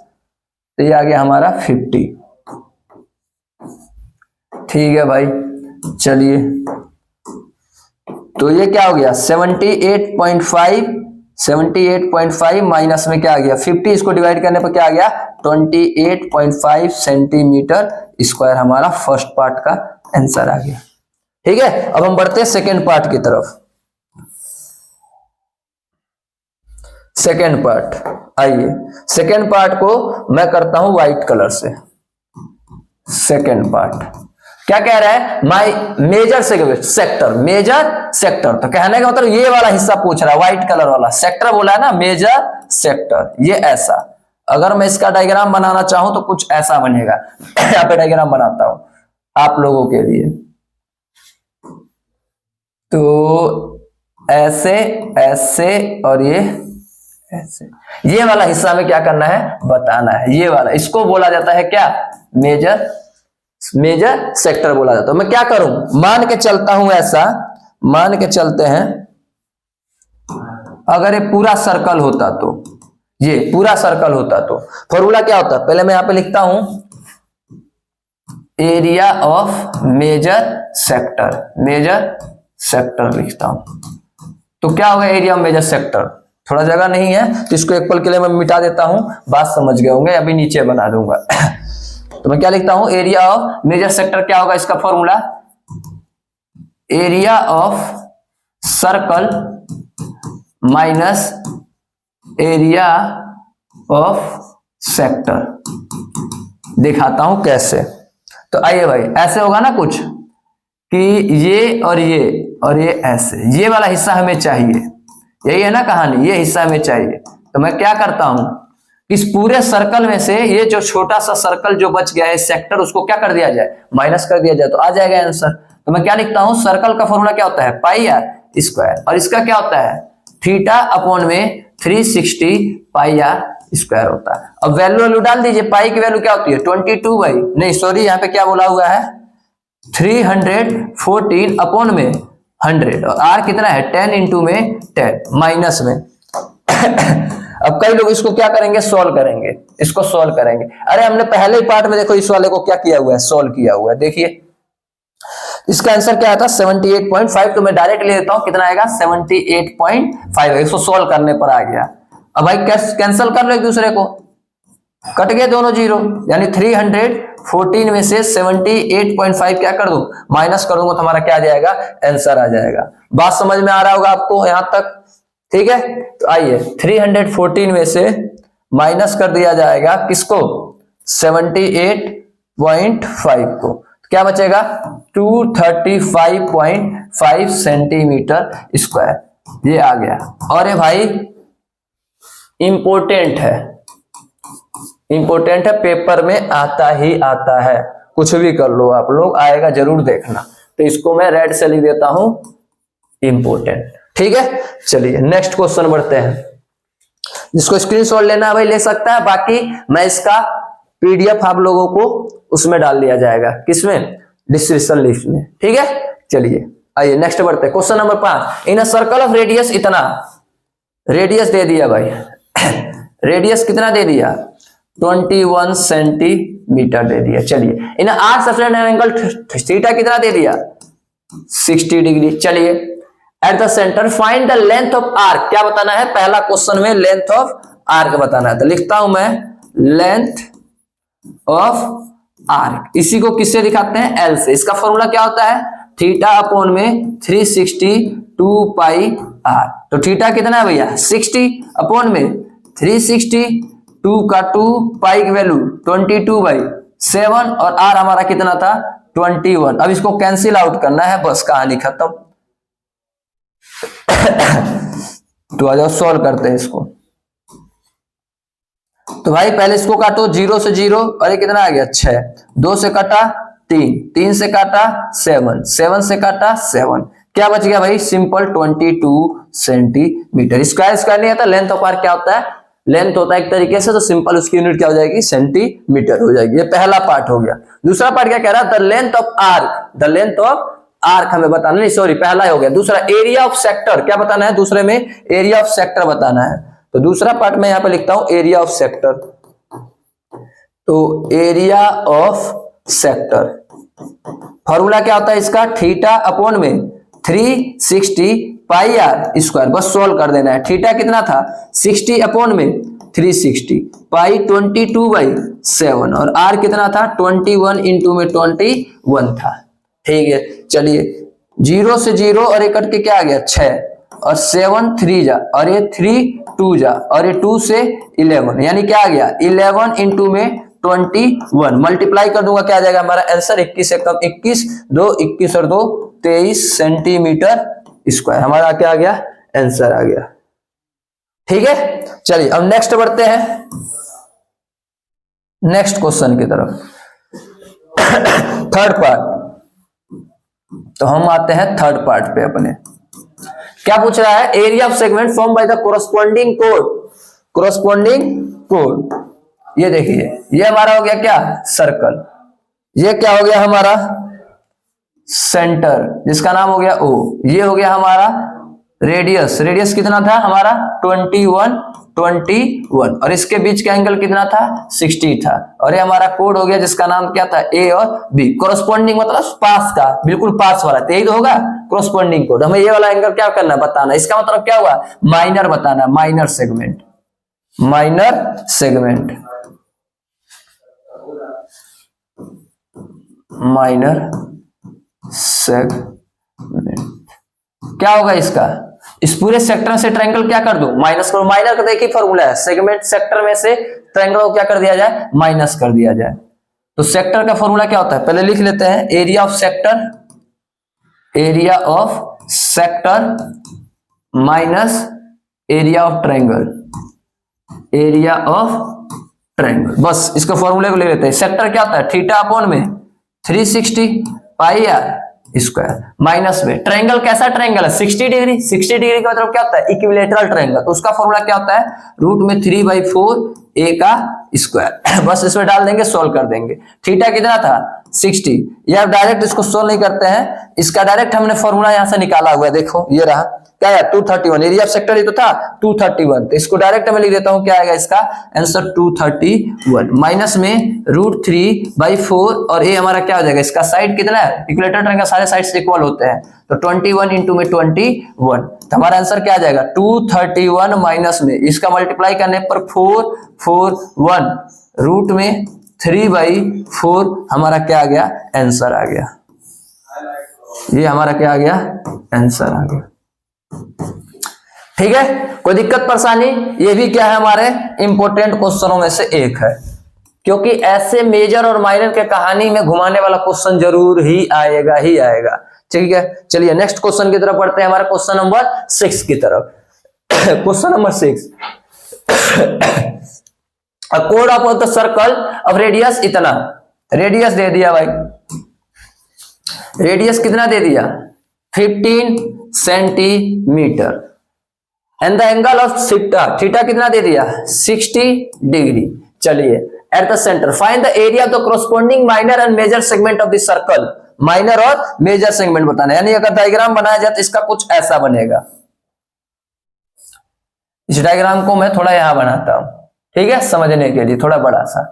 तो ये आ गया हमारा 50। ठीक है भाई चलिए, तो ये क्या हो गया 78.5 माइनस में क्या आ गया 50, इसको डिवाइड करने पर क्या आ गया 28.5 सेंटीमीटर स्क्वायर हमारा फर्स्ट पार्ट का आंसर आ गया। ठीक है, अब हम बढ़ते हैं सेकेंड पार्ट की तरफ। सेकेंड पार्ट, आइए सेकेंड पार्ट को मैं करता हूं व्हाइट कलर से। सेकेंड पार्ट क्या कह रहा है my major sector, major sector, तो कहने का मतलब ये वाला हिस्सा पूछ रहा है व्हाइट कलर वाला सेक्टर बोला है ना मेजर सेक्टर, ये ऐसा। अगर मैं इसका डायग्राम बनाना चाहूं तो कुछ ऐसा बनेगा यहाँ पे डायग्राम बनाता हूं आप लोगों के लिए। तो ऐसे ऐसे और ये ऐसे, ये वाला हिस्सा में क्या करना है बताना है। ये वाला इसको बोला जाता है क्या मेजर सेक्टर बोला जाता है। मैं क्या करूं मान के चलता हूं ऐसा, मान के चलते हैं अगर ये पूरा सर्कल होता तो, ये पूरा सर्कल होता तो फॉर्मूला क्या होता, पहले मैं यहां पे लिखता हूं एरिया ऑफ मेजर सेक्टर लिखता हूं। तो क्या होगा एरिया ऑफ मेजर सेक्टर, थोड़ा जगह नहीं है तो इसको एक पल के लिए मैं मिटा देता हूं, बात समझ गए होंगे, अभी नीचे बना दूंगा तो मैं क्या लिखता हूं एरिया ऑफ मेजर सेक्टर क्या होगा इसका formula area of circle minus area of sector. दिखाता हूं कैसे। तो आइए भाई, ऐसे होगा ना कुछ कि ये और ये ऐसे, ये वाला हिस्सा हमें चाहिए, यही है ना कहानी, ये हिस्सा हमें चाहिए। तो मैं क्या करता हूं, इस पूरे सर्कल में से ये जो छोटा सा सर्कल जो बच गया है सेक्टर, उसको क्या कर दिया जाए, माइनस कर दिया जाए, तो आ जाएगा आंसर। तो मैं क्या लिखता हूं, सर्कल का फॉर्मूला क्या होता है, पाई आर स्क्वायर, और इसका क्या होता है, थीटा अपॉन में 360 पाई आर स्क्वायर होता है। अब वैल्यू डाल दीजिए, पाई की वैल्यू क्या होती है 22 भाई, नहीं सॉरी यहाँ पे क्या बोला हुआ है 314 अपॉन में 100, और आर कितना है 10 इंटू में 10 माइनस में। अब कई लोग इसको क्या करेंगे, सॉल्व करेंगे, इसको सॉल्व करेंगे। अरे हमने पहले ही पार्ट में देखो इस वाले को क्या किया हुआ है, सॉल्व किया हुआ है। देखिए इसका आंसर क्या आता है 78.5, तो मैं डायरेक्ट ले लेता हूं, कितना आएगा 78.5, इसको सॉल्व करने पर आ गया। अब भाई कैंसिल कर लो एक दूसरे को, कट गए दोनों जीरो, यानी 314 में से 78.5 क्या कर दूं, माइनस कर दूंगा, तो हमारा क्या आ जाएगा, आंसर आ जाएगा। बात समझ में आ रहा होगा आपको यहां तक, ठीक है। तो आइए 314 में से माइनस कर दिया जाएगा किसको, 78.5 को, क्या बचेगा 235.5 सेंटीमीटर स्क्वायर, ये आ गया। और ये भाई इंपॉर्टेंट है, इंपॉर्टेंट है, पेपर में आता ही आता है, कुछ भी कर लो आप लोग, आएगा जरूर देखना। तो इसको मैं रेड से लिख देता हूं इंपॉर्टेंट, ठीक है। चलिए नेक्स्ट क्वेश्चन बढ़ते हैं, जिसको स्क्रीनशॉट लेना है भाई ले सकता है, बाकी मैं इसका पीडीएफ आप लोगों को उसमें डाल दिया जाएगा, किसमें, डिस्क्रिप्शन लिस्ट में, ठीक है। चलिए आइए नेक्स्ट बढ़ते हैं, question number 5। In a circle of radius इतना, रेडियस दे दिया भाई रेडियस कितना दे दिया 21 सेंटीमीटर दे दिया। चलिए इन आर्क ऑफ एंगल थीटा कितना दे दिया 60 डिग्री। चलिए at the centre find the length of arc, क्या बताना है, पहला क्वेश्चन में लेंथ ऑफ आर्क बताना है। तो लिखता हूं मैं लेंथ ऑफ आर्क, इसी को किससे दिखाते हैं, एल से। इसका फॉर्मूला क्या होता है, थीटा अपॉन में 360 2 पाई आर। तो थीटा कितना है भैया 60 अपॉन में 360, 2 का 2, पाई की वैल्यू 22/7, और आर हमारा कितना था 21। अब इसको कैंसिल आउट करना है, बस कहानी खत्म। तो आ जाओ सॉल्व करते हैं इसको। तो भाई पहले इसको काटो, 0 से 0, और ये कितना आ गया 6, 2 से काटा 3, 3 से काटा 7, 7 से काटा 7, क्या बच गया भाई सिंपल 22 सेंटीमीटर। स्क्वायर स्क्वायर नहीं आता, लेंथ ऑफ आर्क क्या होता है, लेंथ होता है एक तरीके से, तो सिंपल उसकी यूनिट क्या हो जाएगी सेंटीमीटर हो जाएगी। ये पहला पार्ट हो गया। दूसरा पार्ट क्या कह रहा है, the length of arc, the length of arc हमें बताना, नहीं सॉरी पहला हो गया। दूसरा एरिया ऑफ सेक्टर, क्या बताना है, दूसरे में एरिया ऑफ सेक्टर बताना है। तो दूसरा पार्ट में यहां पे लिखता हूं एरिया ऑफ सेक्टर। तो एरिया ऑफ सेक्टर फॉर्मूला क्या होता है इसका, थीटा अपॉन में 360 पाई आर स्क्वायर, बस सोल्व कर देना है। थीटा कितना था 60 अपॉन में 360, पाई 22/7, और आर कितना था 21 इंटू में 21 था, ठीक है। चलिए 0 से 0 और एक कट के क्या आ गया 6, और 7 3 जा, और ये 3 2 जा, और ये 2 से 11, यानी क्या आ गया 11 इंटू में 21, मल्टीप्लाई कर दूंगा क्या आ जाएगा हमारा आंसर 21 से कम 21, 2 21 और 2 23 सेंटीमीटर स्क्वायर, हमारा क्या आ गया आंसर आ गया, ठीक है। चलिए अब नेक्स्ट बढ़ते हैं नेक्स्ट क्वेश्चन की तरफ, थर्ड पार्ट। तो हम आते हैं थर्ड पार्ट पे अपने, क्या पूछ रहा है, area of segment form by the corresponding code, corresponding code. ये देखिए ये हमारा हो गया क्या सर्कल, ये क्या हो गया हमारा सेंटर जिसका नाम हो गया ओ, ये हो गया हमारा रेडियस, रेडियस कितना था हमारा 21, और इसके बीच का एंगल कितना था 60 था, और ये हमारा कोड हो गया जिसका नाम क्या था ए और बी। कोरस्पॉन्डिंग मतलब पास का, बिल्कुल पास वाला, तो यही तो होगा कोरस्पॉन्डिंग कोड। हमें ये वाला एंगल क्या करना बताना, इसका मतलब क्या हुआ माइनर बताना, minor segment, minor segment, minor segment क्या होगा इसका इस पूरे सेक्टर से ट्रायंगल क्या कर दो, माइनस करो। माइनर का एक ही फॉर्मूला है, सेगमेंट सेक्टर में से ट्रायंगल को क्या कर दिया जाए, माइनस कर दिया जाए। तो सेक्टर का फॉर्मूला क्या होता है, पहले लिख लेते हैं, area of sector, area of sector minus area of triangle, area of triangle. बस इसके फॉर्मूले को ले लेते हैं। सेक्टर क्या होता है, थीटा अपॉन में 360 पाई आर स्क्वायर, माइनस में ट्रायंगल कैसा ट्रायंगल है, 60 डिग्री। 60 डिग्री का मतलब क्या होता है, इक्विलेटरल ट्रायंगल। तो उसका फॉर्मूला क्या होता है, रूट में 3/4 a का स्क्वायर। बस इसमें डाल देंगे, सोल्व कर देंगे। थीटा कितना था, 60। या डायरेक्ट इसको सोल्व नहीं करते हैं, इसका डायरेक्ट हमने फॉर्मूला यहां से निकाला हुआ है, देखो ये रहा, क्या है 231। एरिया ऑफ सेक्टर ही तो था 231, तो इसको डायरेक्ट मैं लिख देता हूं, क्या आएगा इसका आंसर 231। माइनस में √3/4 और ये हमारा क्या हो जाएगा, इसका साइड कितना है, इक्विलेटरल ट्रायंगल सारे साइड्स इक्वल होते हैं, तो 21 इंटू में 21, तो हमारा आंसर क्या आ जाएगा 231 माइनस में इसका मल्टीप्लाई करने पर 441 रूट में 3/4 हमारा क्या आ गया, आंसर आ गया। ये हमारा क्या आ गया, आंसर आ गया। ठीक है, कोई दिक्कत परेशानी, ये भी क्या है हमारे इंपॉर्टेंट क्वेश्चनों में से एक है, क्योंकि ऐसे मेजर और माइनर के कहानी में घुमाने वाला क्वेश्चन जरूर ही आएगा ही आएगा। ठीक है, चलिए नेक्स्ट क्वेश्चन की तरफ बढ़ते हैं, हमारा क्वेश्चन नंबर 6 की तरफ। क्वेश्चन नंबर 6, अ कोड of the circle of radius इतना, रेडियस दे दिया भाई, रेडियस कितना दे दिया 15 centimetre, and the angle of theta, theta कितना दे दिया 60 डिग्री। चलिए at the centre find the area of the corresponding minor and major segment of the circle, minor और मेजर सेगमेंट बताना है। यानी अगर डायग्राम बनाया जाए तो इसका कुछ ऐसा बनेगा। इस डायग्राम को मैं थोड़ा यहां बनाता हूं, ठीक है, समझने के लिए थोड़ा बड़ा सा,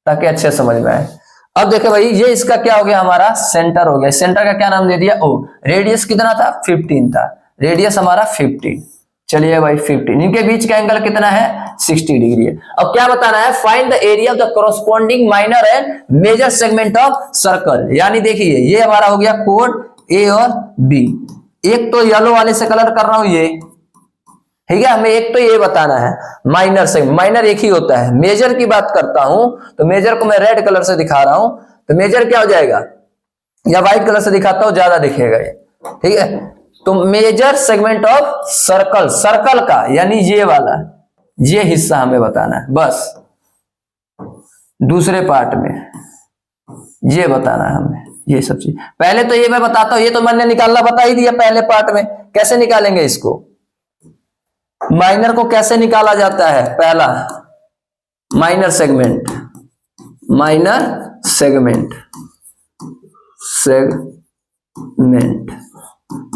ताकि अच्छे समझ में आए। अब देखो भाई, ये इसका क्या हो गया, हमारा सेंटर हो गया। सेंटर का क्या नाम दे दिया ओ, रेडियस कितना था 15 था, रेडियस हमारा 15। चलिए भाई 15, इनके बीच का एंगल कितना है 60 डिग्री है। अब क्या बताना है, find the area of the corresponding minor and major segment of circle. यानी देखिए ये हमारा हो गया कोड ए और बी, एक तो येलो वाले से कलर कर रहा हूं ये, ठीक है, हमें एक तो ये बताना है माइनर से, माइनर एक ही होता है। मेजर की बात करता हूं तो मेजर को मैं रेड कलर से दिखा रहा हूं, तो मेजर क्या हो जाएगा, या व्हाइट कलर से दिखाता हूं ज्यादा दिखेगा ये, ठीक है। तो major segment of circle, circle का यानी ये वाला, ये हिस्सा हमें बताना है बस। दूसरे पार्ट में ये बताना है हमें, ये सब चीज। पहले तो ये मैं बताता हूं, ये तो मैंने निकालना बता ही दिया पहले पार्ट में। कैसे निकालेंगे इसको, माइनर को कैसे निकाला जाता है, पहला minor segment, minor segment, segment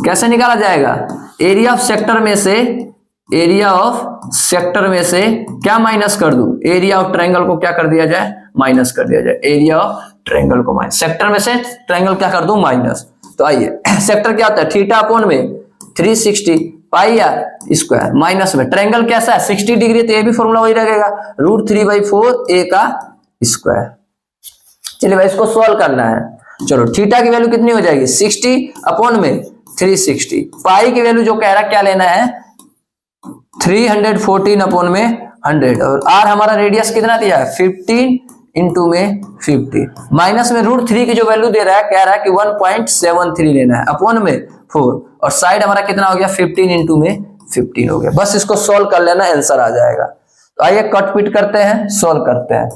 कैसे निकाला जाएगा, एरिया ऑफ सेक्टर में से, एरिया ऑफ सेक्टर में से क्या माइनस कर दूं, एरिया ऑफ ट्रायंगल को क्या कर दिया जाए, माइनस कर दिया जाए। एरिया ऑफ ट्रायंगल को माइनस, सेक्टर में से ट्रायंगल क्या कर दूं, माइनस। तो आइए सेक्टर क्या होता है, थीटा अपॉन में 360 पाई आर स्क्वायर, माइनस में ट्रायंगल कैसा है 60 डिग्री, तो ये भी फॉर्मूला वही रहेगा, √3/4 a का स्क्वायर। चलिए भाई इसको सॉल्व करना है। चलो थीटा की वैल्यू कितनी हो जाएगी 60 अपॉन में 360, पाई की वैल्यू जो कह रहा है क्या लेना है 314 अपॉन में 100, और आर हमारा रेडियस कितना दिया है 15 इंटू में 50, माइनस में √3 की जो वैल्यू दे रहा है, कह रहा है कि 1.73 लेना है, अपॉन में 4, और साइड हमारा कितना हो गया 15 इंटू में 15 हो गया। बस इसको सोल्व कर लेना, आंसर आ जाएगा। तो आइए कट पिट करते हैं, सोल्व करते हैं।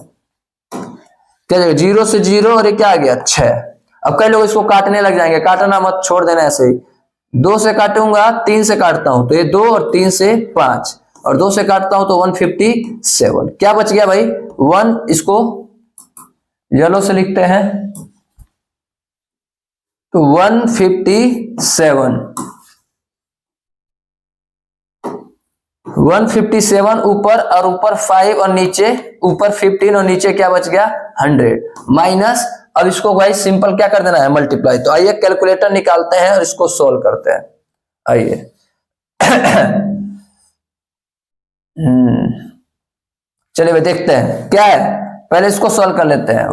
क्या जाएगा 0 से 0 और ये क्या आ गया 6। अब कई लोग इसको काटने लग जाएंगे, काटना मत, छोड़ देना ऐसे ही। 2 से काटूंगा, 3 से काटता हूं तो ये 2, और 3 से 5, और 2 से काटता हूं तो 157। क्या बच गया भाई 1, इसको येलो से लिखते हैं तो 157 ऊपर, और ऊपर 5 और नीचे, ऊपर 15 और नीचे क्या बच गया 100, माइनस। अब इसको भाई सिंपल क्या कर देना है मल्टीप्लाई। तो आइए कैलकुलेटर निकालते हैं और इसको सोल्व करते हैं। आइए चलिए भाई देखते हैं क्या है, पहले इसको सोल्व कर लेते हैं।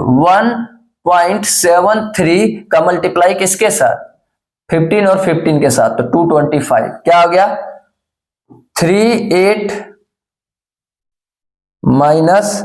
1.73 का मल्टीप्लाई किसके साथ 15 और 15 के साथ, तो 225 क्या हो गया 38 माइनस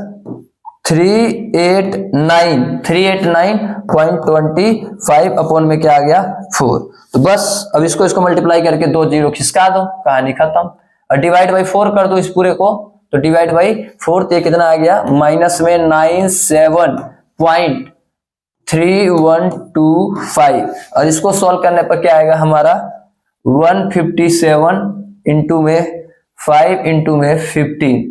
389.25 अपॉन में क्या आ गया 4। तो बस अब इसको मल्टीप्लाई करके 2 जीरो खिसका दो, कहानी खत्म। और डिवाइड बाई 4 कर दो इस पूरे को, तो डिवाइड बाई 4 तो कितना आ गया माइनस में 97.3125। और इसको सॉल्व करने पर क्या आएगा हमारा 157 इंटू में 5 इंटू में 15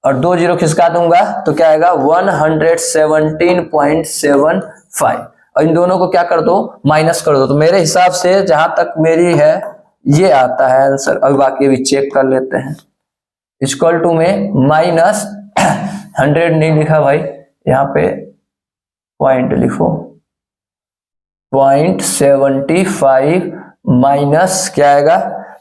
और 2 जीरो खिसका दूंगा तो क्या आएगा 117.75। और इन दोनों को क्या कर दो माइनस कर दो। तो मेरे हिसाब से जहां तक मेरी है ये आता है आंसर। अब बाकी भी चेक कर लेते हैं। इक्वल टू में माइनस 100 नहीं लिखा भाई, यहाँ पे पॉइंट लिखो 0.75 माइनस क्या आएगा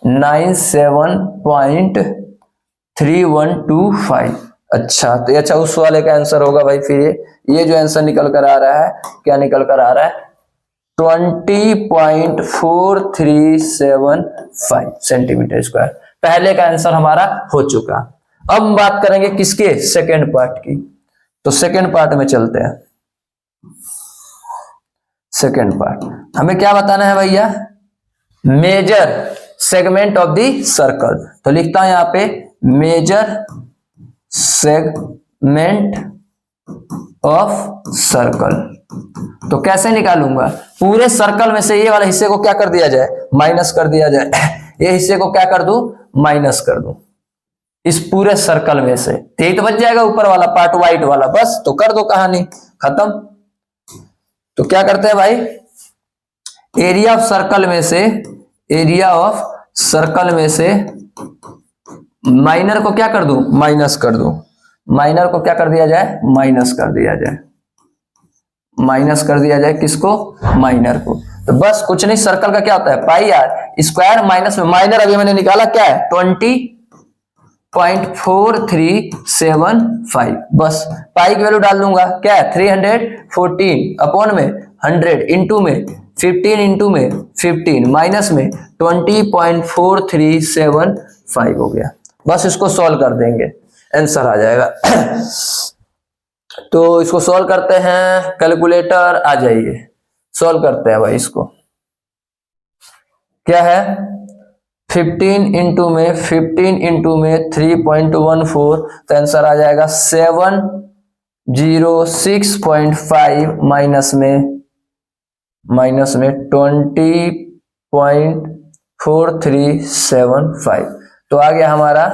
97.3125। अच्छा तो अच्छा उस वाले का आंसर होगा भाई। फिर ये जो आंसर निकल कर आ रहा है क्या निकल कर आ रहा है 20.4375 सेंटीमीटर स्क्वायर। पहले का आंसर हमारा हो चुका। अब हम बात करेंगे किसके सेकेंड पार्ट की। तो सेकेंड पार्ट में चलते हैं। सेकेंड पार्ट हमें क्या बताना है भैया major segment of the circle. तो लिखता हूं यहां पे मेजर सेगमेंट ऑफ सर्कल। तो कैसे निकालूंगा पूरे सर्कल में से ये वाले हिस्से को क्या कर दिया जाए माइनस कर दिया जाए। ये हिस्से को क्या कर दूं माइनस कर दूं इस पूरे सर्कल में से, यही तो बच जाएगा ऊपर वाला पार्ट व्हाइट वाला। बस तो कर दो कहानी खत्म। तो क्या करते हैं भाई एरिया ऑफ सर्कल में से माइनर को क्या कर दूं माइनस कर दूं। माइनर को क्या कर दिया जाए माइनस कर दिया जाए। माइनस कर दिया जाए किसको माइनर को। तो बस कुछ नहीं सर्कल का क्या होता है पाई आर स्क्वायर माइनस में माइनर अभी मैंने निकाला क्या है 20.4375। बस पाई की वैल्यू डाल दूंगा क्या है 314 अपॉन में 100 इंटू में 15 इंटू में 15 माइनस में 20.4375 हो गया। बस इसको सॉल्व कर देंगे आंसर आ जाएगा। तो इसको सॉल्व करते हैं कैलकुलेटर आ जाइए सॉल्व करते हैं भाई। इसको क्या है 15 इंटू में 3.14 तो आंसर आ जाएगा 706.5 माइनस में 20.4375। तो आ गया हमारा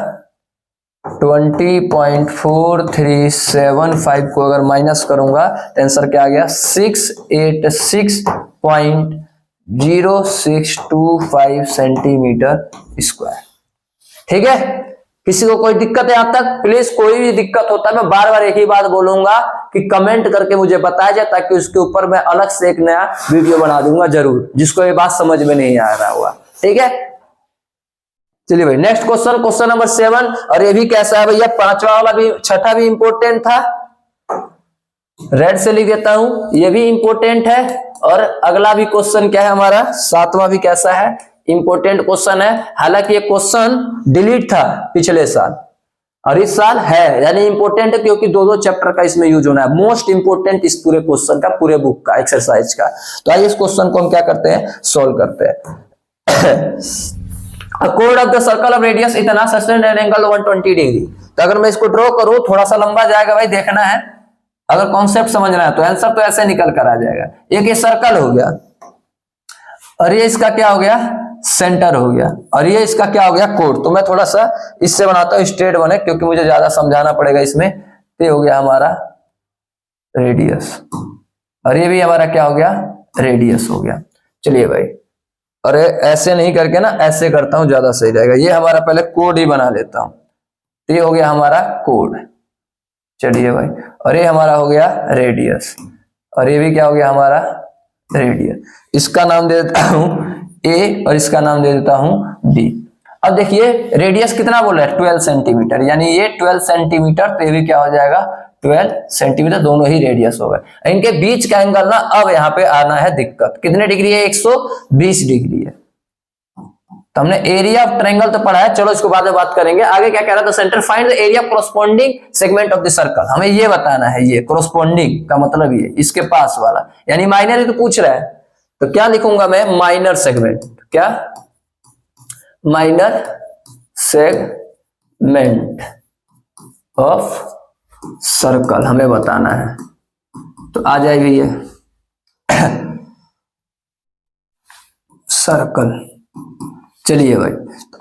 20.4375 को अगर माइनस करूंगा तो आंसर क्या आ गया 686.0625 सेंटीमीटर स्क्वायर। ठीक है किसी को कोई दिक्कत है यहां तक प्लीज कोई भी दिक्कत होता है मैं बार बार एक ही बात बोलूंगा कि कमेंट करके मुझे बताया जाए ताकि उसके ऊपर मैं अलग से एक नया वीडियो बना दूंगा जरूर जिसको ये बात समझ में नहीं आ रहा हुआ। ठीक है चलिए भाई नेक्स्ट क्वेश्चन नंबर 7। और ये भी कैसा है भैया पांचवा वाला भी छठा भी इंपॉर्टेंट था रेड से लिख देता हूं ये भी इंपॉर्टेंट है। और अगला भी क्वेश्चन क्या है हमारा 7वां भी कैसा है इंपॉर्टेंट क्वेश्चन है। हालांकि ये क्वेश्चन डिलीट था पिछले साल और इस साल है यानी इंपॉर्टेंट है क्योंकि दो चैप्टर का इसमें यूज होना है। मोस्ट इंपॉर्टेंट इस पूरे क्वेश्चन का पूरे बुक का एक्सरसाइज का। तो आइए इस क्वेश्चन को हम क्या करते हैं सॉल्व करते हैं। Code of the circle of radius इतना सस्टेन्ड एंगल 120 डिग्री। तो अगर मैं इसको ड्रॉ करूं थोड़ा सा लंबा जाएगा भाई देखना है। अगर कॉन्सेप्ट समझना है तो आंसर तो ऐसे निकल कर आ जाएगा। एक ये सर्कल हो गया और ये इसका क्या हो गया सेंटर हो गया और ये इसका क्या हो गया कोड। तो मैं थोड़ा सा इससे बनाता हूं स्ट्रेट बने क्योंकि मुझे ज्यादा समझाना पड़ेगा इसमें। ये हो गया हमारा रेडियस और ये भी हमारा क्या हो गया रेडियस हो गया। चलिए भाई अरे ऐसे नहीं करके ना ऐसे करता हूं ज्यादा सही रहेगा। ये हमारा पहले कोड ही बना लेता हूं। तो ये हो गया हमारा कोड। चलिए भाई और ये हमारा हो गया रेडियस और ये भी क्या हो गया हमारा रेडियस। इसका नाम दे देता हूं ए और इसका नाम दे देता हूं बी। अब देखिए रेडियस कितना बोल रहा है 12 सेंटीमीटर यानी ये 12 सेंटीमीटर तो ये भी क्या हो जाएगा 12 सेंटीमीटर दोनों ही रेडियस हो गए। इनके बीच का एंगल ना अब यहाँ पे आना है दिक्कत कितने डिग्री है 120 डिग्री है। तो हमने एरिया ऑफ ट्रायंगल तो पढ़ा है, चलो इसको बाद में बात करेंगे। आगे क्या कह रहा था, centre find the area corresponding segment of the circle, हमें ये बताना है। ये कोरस्पोंडिंग का मतलब ये इसके पास वाला, यानी माइनर ही तो पूछ रहा है, तो क्या लिखूंगा मैं, माइनर सेगमेंट। क्या, माइनर सेगमेंट ऑफ सर्कल हमें बताना है, तो आ जाएगी ये सर्कल। चलिए भाई,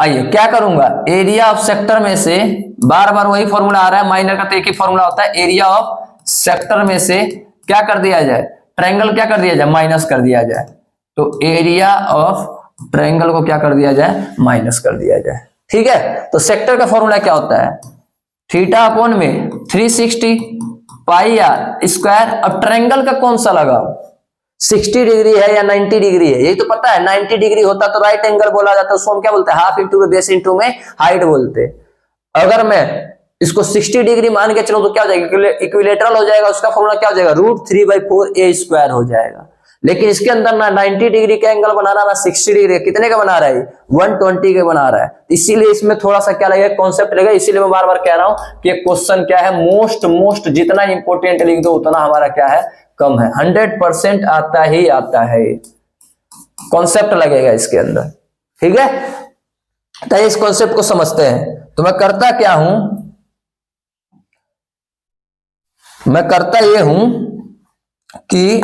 आइए क्या करूंगा, एरिया ऑफ सेक्टर में से, बार बार वही फॉर्मूला आ रहा है, माइनर का तो एक ही फॉर्मूला होता है, एरिया ऑफ सेक्टर में से क्या कर दिया जाए, ट्रायंगल क्या कर दिया जाए, माइनस कर दिया जाए। तो एरिया ऑफ ट्रायंगल को क्या कर दिया जाए, माइनस कर दिया जाए। ठीक है, तो सेक्टर का फॉर्मूला क्या होता है, थीटा अपॉन में 360 पाई आर स्क्वायर। अब ट्रायंगल का कौन सा लगाओ, 60 डिग्री है या 90 डिग्री है, यही तो पता है। 90 डिग्री होता तो राइट एंगल बोला जाता है, उसको हम क्या बोलते हैं, हाफ इंटू में बेस इंटू में हाइट बोलते। अगर मैं इसको 60 डिग्री मान के चलो तो क्या हो जाएगा, इक्विलेटरल हो जाएगा, उसका फॉर्मूला क्या हो जाएगा, √3/4 a स्क्वायर हो जाएगा। लेकिन इसके अंदर ना 90 डिग्री का एंगल बना रहा है, ना 60 डिग्री, कितने का बना रहा है, 120 के बना रहा है। इसीलिए इसमें थोड़ा सा क्या लगेगा, कॉन्सेप्ट लगेगा। इसीलिए मैं बार बार कह रहा हूं कि क्वेश्चन क्या है, मोस्ट जितना इंपोर्टेंट लिख दो उतना हमारा क्या है, कम है। 100% आता ही आता है, कॉन्सेप्ट लगेगा इसके अंदर। ठीक है, तो इस कॉन्सेप्ट को समझते हैं। तो मैं करता क्या हूं, मैं करता ये हूं कि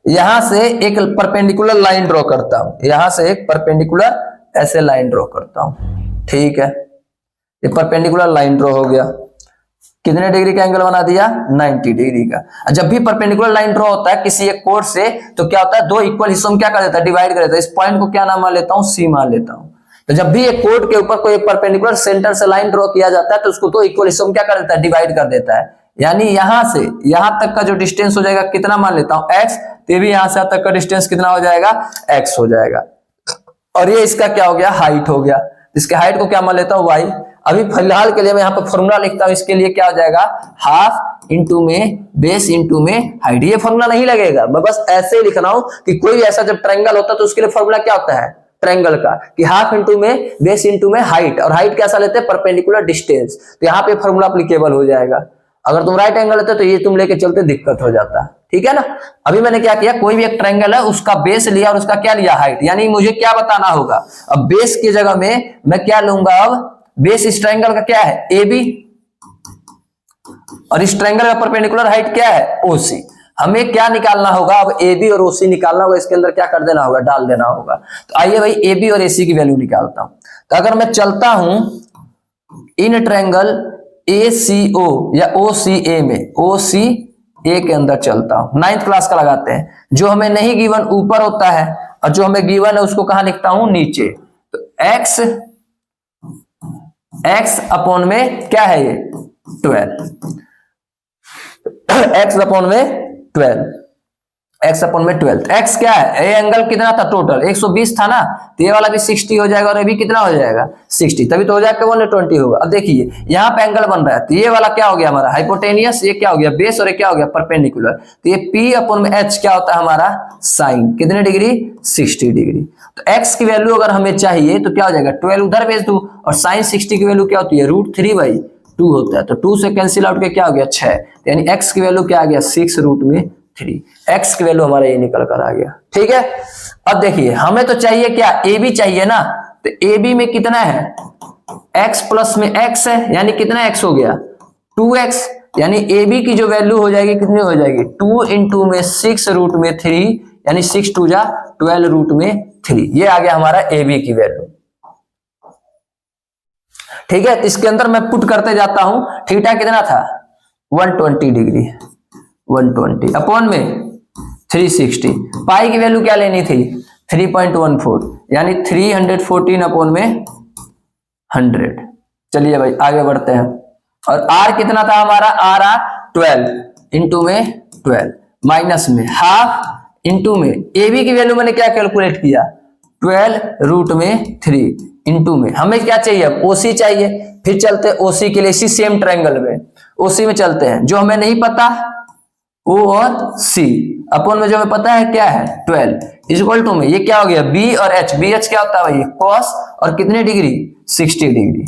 यहां से एक परपेंडिकुलर लाइन ड्रॉ करता हूं, यहां से एक परपेंडिकुलर ऐसे लाइन ड्रॉ करता हूं। ठीक है, ये परपेंडिकुलर लाइन ड्रॉ हो गया, कितने डिग्री का एंगल बना दिया, 90 डिग्री का। जब भी परपेंडिकुलर लाइन ड्रॉ होता है किसी एक कोड से, तो क्या होता है, दो इक्वल हिस्सों में क्या कर देता है, डिवाइड कर देता है। इस पॉइंट को क्या नाम मान लेता हूं, सी मान लेता हूं। तो जब भी एक कोड के ऊपर कोई परपेंडिकुलर सेंटर से लाइन ड्रॉ किया जाता है, तो उसको दो इक्वल हिस्सों में क्या कर देता है, डिवाइड कर देता है। यानी यहां से यहां तक का जो डिस्टेंस हो जाएगा, कितना मान लेता हूं, x, तो भी यहां से तक का डिस्टेंस कितना हो जाएगा, x हो जाएगा। और ये इसका क्या हो गया, हाइट हो गया। इसके हाइट को क्या मान लेता हूं, y। अभी फिलहाल के लिए मैं यहाँ पे फॉर्मूला लिखता हूं, इसके लिए क्या हो जाएगा, हाफ इंटू में बेस इंटू में हाइट। ये फॉर्मूला नहीं लगेगा, मैं बस ऐसे ही लिख रहा हूं कि कोई ऐसा जब ट्रायंगल होता है तो उसके लिए फॉर्मूला क्या होता है, ट्रायंगल का, कि हाफ इंटू में बेस इंटू में हाइट। और हाइट कैसा लेते हैं, परपेंडिकुलर डिस्टेंस। तो यहाँ पे फॉर्मूला एप्लीकेबल हो जाएगा। अगर तुम राइट एंगल लेते तो ये तुम लेके चलते दिक्कत हो जाता। ठीक है ना। अभी मैंने क्या किया, कोई भी एक ट्रायंगल है, उसका बेस लिया और उसका क्या लिया, हाइट। यानी मुझे क्या बताना होगा, अब बेस की जगह में मैं क्या लूंगा, अब बेस इस ट्रायंगल का क्या है, AB, और इस ट्रायंगल का परपेंडिकुलर हाइट क्या है, OC। हमें क्या निकालना होगा, अब AB और OC निकालना होगा। इसके अंदर क्या कर देना होगा, डाल देना होगा। तो आइए भाई AB और AC की वैल्यू निकालता हूं। तो अगर मैं चलता हूं इन ट्रायंगल ACO या OCA में, OCA के अंदर चलता हूं, 9th क्लास का लगाते हैं। जो हमें नहीं गिवन ऊपर होता है, और जो हमें गिवन है उसको कहां लिखता हूं, नीचे। तो x अपॉन में क्या है, ये 12, x अपॉन में 12, x अपॉन में 12। x क्या है, ये एंगल कितना था, टोटल 120 था ना, तो ये वाला भी 60 हो जाएगा, और ये भी कितना हो जाएगा, 60, तभी तो हो जाएगा 120 होगा। अब देखिए यहाँ पे एंगल बन रहा है, तो ये वाला क्या हो गया हमारा, हाइपोटेनियस, ये क्या हो गया, बेस, और ये क्या हो गया, परपेंडिकुलर। तो ये P अपॉन में H क्या होता है हमारा, साइन, कितने डिग्री, 60 डिग्री। तो x की वैल्यू अगर हमें चाहिए तो क्या हो जाएगा, 12 उधर भेज दू, और साइन 60 की वैल्यू क्या होती है, √3/2 होता है। तो 2 से कैंसिल आउट के क्या हो गया, 6। यानी x की वैल्यू क्या आ गया, 6√3। x की वैल्यू हमारा ये निकल कर आ गया। ठीक है, अब देखिए हमें तो चाहिए क्या, AB चाहिए ना। तो AB में कितना है, x प्लस में x है, यानी कितना x हो गया, 2x। यानी AB की जो वैल्यू हो जाएगी, कितनी हो जाएगी, 2 इंटू में 6√3, यानी 6 2 जा 12√3। ये आ गया हमारा AB की वैल्यू। ठीक है, तो इसके अंदर मैं पुट करते जाता हूं, थीटा कितना था, 120 डिग्री, 120 अपॉन में 360। पाई की वैल्यू क्या लेनी थी, 3.14, यानी 314 अपॉन में 100। चलिए भाई आगे बढ़ते हैं। और r कितना था हमारा, r 12 इंटू में 12 माइनस में हाफ इंटू में AB की वैल्यू मैंने क्या कैलकुलेट किया, 12√3 इंटू में हमें क्या चाहिए, अब OC चाहिए। फिर चलते OC के लिए, इसी सेम ट्रायंगल में OC में चलते हैं। जो हमें नहीं पता O और C अपन में जो हमें पता है क्या है 12 इक्वल टू में ये क्या हो गया B और H, BH क्या होता है भाई cos और कितने डिग्री 60 डिग्री।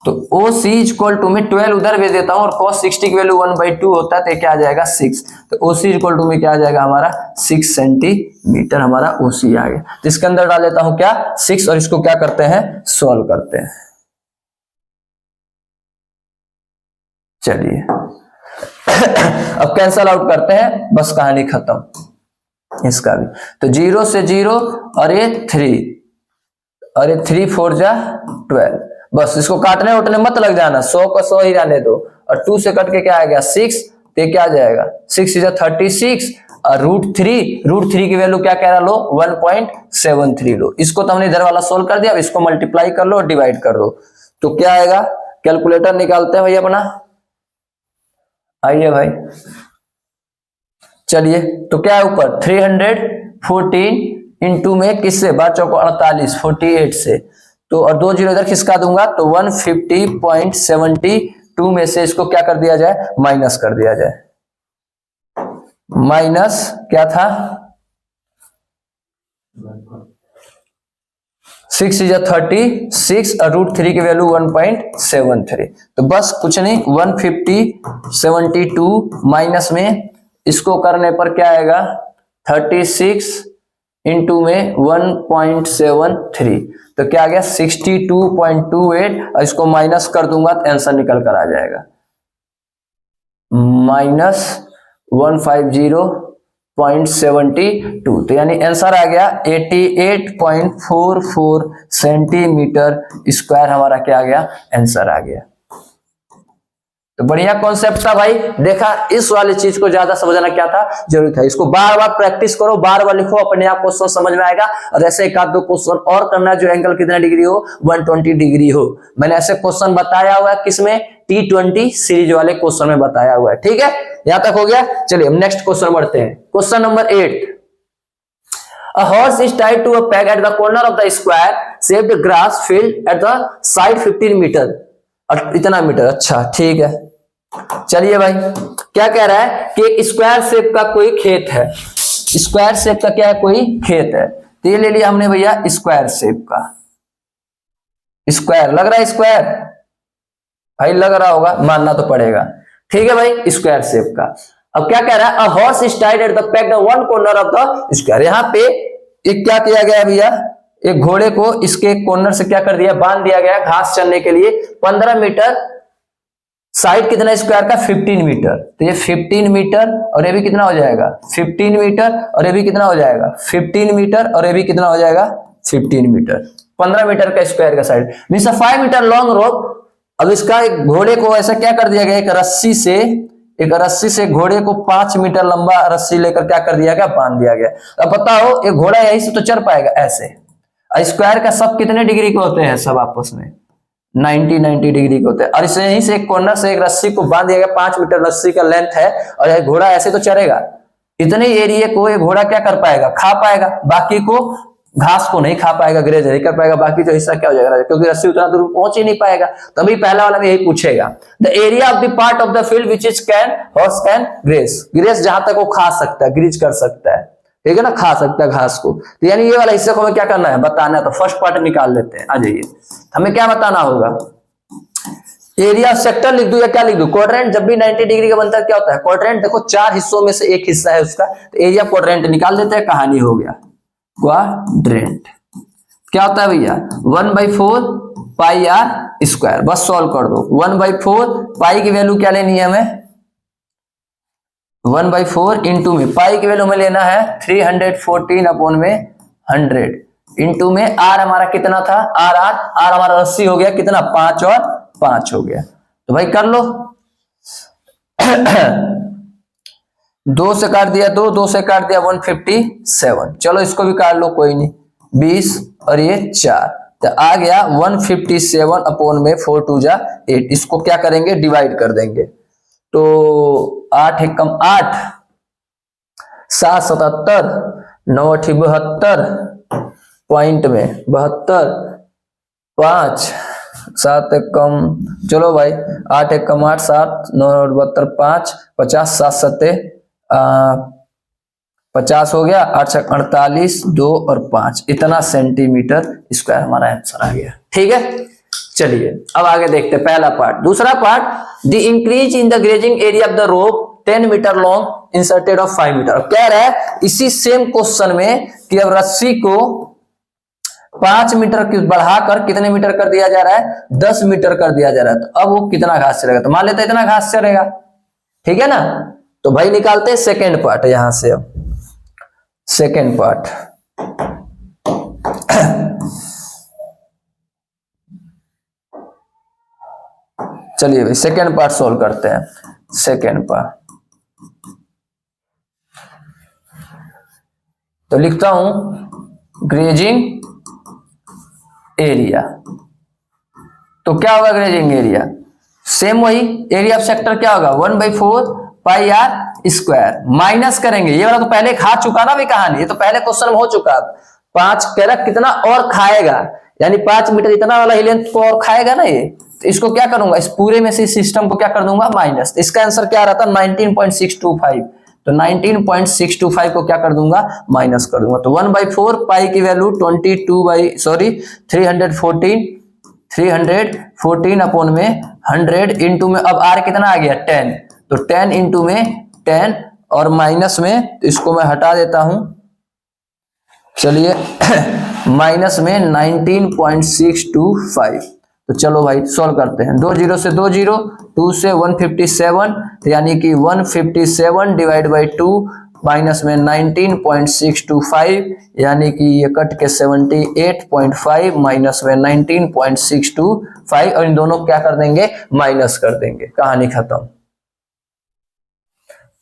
तो OC इक्वल टू में 12 उधर भेज देता हूं और cos 60 की वैल्यू 1/2 होता है तो क्या आ जाएगा 6। तो OC इक्वल टू में क्या आ जाएगा हमारा 6 सेंटीमीटर हमारा OC आ गया। तो इसके अंदर डाल देता हूं क्या 6 और इसको क्या करते हैं सॉल्व करते हैं। चलिए अब कैंसल आउट करते हैं, बस कहानी खत्म इसका भी। तो 0 से 0 और ये 3 और ये 3 4 जा 12, बस इसको काटने उठने मत लग जाना, 100 को 100 ही रहने दो। और 2 से कट के क्या आ गया 6, तो क्या आ जाएगा 6 इज 36 और √3 की वैल्यू क्या कह रहा लो 1.73 लो। इसको तो हमने इधर वाला सोल्व कर दिया, अब इसको मल्टीप्लाई कर लो और डिवाइड कर दो। तो क्या आएगा, कैलकुलेटर निकालते हैं भैया अपना, आइए भाई। चलिए तो क्या है ऊपर 314 इंटू में किससे 12 चौको 48 48 से, तो और 2 जीरो इधर खिसका दूंगा तो 150.72 में से इसको क्या कर दिया जाए माइनस कर दिया जाए। माइनस क्या था 6 इज 36 और √3 की वैल्यू 1.73, तो बस कुछ नहीं 150.72 माइनस में इसको करने पर क्या आएगा 36 इंटू में 1.73, तो क्या आ गया 62.28 और इसको माइनस कर दूंगा तो आंसर निकल कर आ जाएगा -150.72, तो यानी आंसर आ गया 88.44 सेंटीमीटर स्क्वायर हमारा क्या आ गया आंसर आ गया। तो बढ़िया कॉन्सेप्ट था भाई, देखा इस वाली चीज को ज्यादा समझना क्या था जरूरी था। इसको बार बार प्रैक्टिस करो, बार बार लिखो, अपने आप क्वेश्चन समझ में आएगा। और ऐसे एक आध दो क्वेश्चन और करना जो एंगल कितना डिग्री हो 120 डिग्री हो। मैंने ऐसे क्वेश्चन बताया हुआ है किसमें T20 सीरीज वाले क्वेश्चन में बताया हुआ है। ठीक है, यहां तक हो गया। चलिए हम नेक्स्ट क्वेश्चन बढ़ते हैं। Question number 8, A horse is tied to a peg at the corner of the square shaped grass field at the side 15 metre, इतना मीटर। अच्छा ठीक है, चलिए भाई क्या कह रहा है कि एक स्क्वायर शेप का कोई खेत है। स्क्वायर शेप का क्या है कोई खेत है, तो ये ले लिया हमने भैया स्क्वायर शेप का। स्क्वायर लग रहा है, स्क्वायर भाई लग रहा होगा, मानना तो पड़ेगा। ठीक है भाई स्क्वायर शेप का। अब क्या कह रहा है, a horse is tied at the peg one corner of the square. यहाँ पे एक क्या किया गया भैया, एक घोड़े को इसके कॉर्नर से क्या कर दिया बांध दिया गया घास चरने के लिए 15 मीटर, साइड कितना स्क्वायर का 15 मीटर, तो ये 15 मीटर और ये भी कितना हो जाएगा 15 मीटर और ये भी कितना हो जाएगा 15 मीटर और ये भी कितना हो जाएगा 15 मीटर, 15 मीटर का स्क्वायर का side means 5 metre long rope. अब इसका एक घोड़े को ऐसा क्या कर दिया गया, एक रस्सी से घोड़े को 5 मीटर लंबा रस्सी लेकर क्या कर दिया गया बांध दिया गया। अब बताओ एक घोड़ा यही से तो चल पाएगा ऐसे। स्क्वायर का सब कितने डिग्री के होते हैं, सब आपस में 90 डिग्री के होते हैं। और इसे यहीं से एक कॉर्नर से एक रस्सी को बांध दिया गया, 5 मीटर रस्सी का लेंथ है और एक घोड़ा ऐसे तो चलेगा। इतने एरिया को ये घोड़ा क्या कर पाएगा खा पाएगा, बाकी को घास को नहीं खा पाएगा, ग्रेज नहीं कर पाएगा, बाकी जो हिस्सा क्या हो जाएगा क्योंकि रस्सी उतना दूर पहुंच ही नहीं पाएगा। तभी पहला वाला में यही पूछेगा, the area of the part of the field which is horse can graze जहां तक वो खा सकता है, ग्रीज कर सकता है, ठीक है ना, खा सकता है घास को। तो यानी ये वाला हिस्सा को हमें क्या करना है बताना है। तो फर्स्ट पार्ट निकाल लेते हैं, आ जाइए। हमें क्या बताना होगा, एरिया सेक्टर लिख दूं या क्या लिख दूं, क्वाड्रेंट जब भी 90 डिग्री का बनता है क्या होता है क्वाड्रेंट, देखो 4 हिस्सों में से एक हिस्सा है उसका, तो एरिया क्वाड्रेंट निकाल देते हैं, कहानी हो गया क्वाड्रेंट। क्या होता है भैया 1/4 पाई आर स्क्वायर, बस सॉल्व कर दो। 1/4 पाई की वैल्यू क्या लेनी है हमें 1/4 इंटू में पाई की वैल्यू में लेना है 314/100 इंटू में आर हमारा कितना था आर हमारा 80 हो गया, कितना 5 और 5 हो गया। तो भाई कर लो 2 से काट दिया 2 से काट दिया 157, चलो इसको भी काट लो कोई नहीं 20 और ये 4, तो आ गया 157/4 2 जा 8। इसको क्या करेंगे डिवाइड कर देंगे, तो 8 एकम 8, 7 77, 9 72 पॉइंट में 72, 5 7 एकम, चलो भाई 8 एकम 8 7 9 72 5 50 7 7 50 हो गया, 8 48, 2 और 5, इतना सेंटीमीटर स्क्वायर हमारा आंसर आ गया। ठीक है, चलिए अब आगे देखते हैं पहला पार्ट। दूसरा part, the increase in the grazing area of the rope 10 metre long inserted of 5 metre. कह रहा है इसी सेम क्वेश्चन में कि अब रस्सी को 5 मीटर बढ़ाकर कितने मीटर कर दिया जा रहा है, 10 मीटर कर दिया जा रहा है। तो अब वो कितना घास चलेगा, तो मान लेते हैं इतना घास चलेगा। ठीक है ना, तो भाई निकालते हैं सेकेंड पार्ट यहां से। अब सेकेंड पार्ट चलिए भाई सेकेंड पार्ट सोल्व करते हैं। सेकेंड पार्ट तो लिखता हूं ग्रेजिंग एरिया। तो क्या होगा ग्रेजिंग एरिया, सेम वही एरिया ऑफ सेक्टर क्या होगा 1/4 पाई आर स्क्वायर, माइनस करेंगे ये वाला तो पहले खा चुका ना भी कहानी, ये तो पहले क्वेश्चन में हो चुका। 5 कह रहा कितना और खाएगा, यानी 5 मीटर इतना वाला लेंथ को और खाएगा ना ये, तो इसको क्या करूंगा, इस पूरे में से सिस्टम को क्या कर दूंगा माइनस। इसका आंसर क्या आ रहा था 19.625, तो 19.625 को क्या कर दूंगा माइनस कर दूंगा। तो 1/4 पाई की वैल्यू 314 अपॉन में 100 इंटू में, अब आर कितना आ गया 10, तो 10 इंटू में 10 और माइनस में, तो इसको मैं हटा देता हूं। चलिए माइनस में 19.625। तो चलो भाई सॉल्व करते हैं। 2 0 से 2 0, 2 से 157, यानी कि 157 डिवाइड बाई 2 माइनस में 19.625, यानी कि ये कट के 78.5 माइनस में 19.625, और इन दोनों क्या कर देंगे माइनस कर देंगे, कहानी खत्म।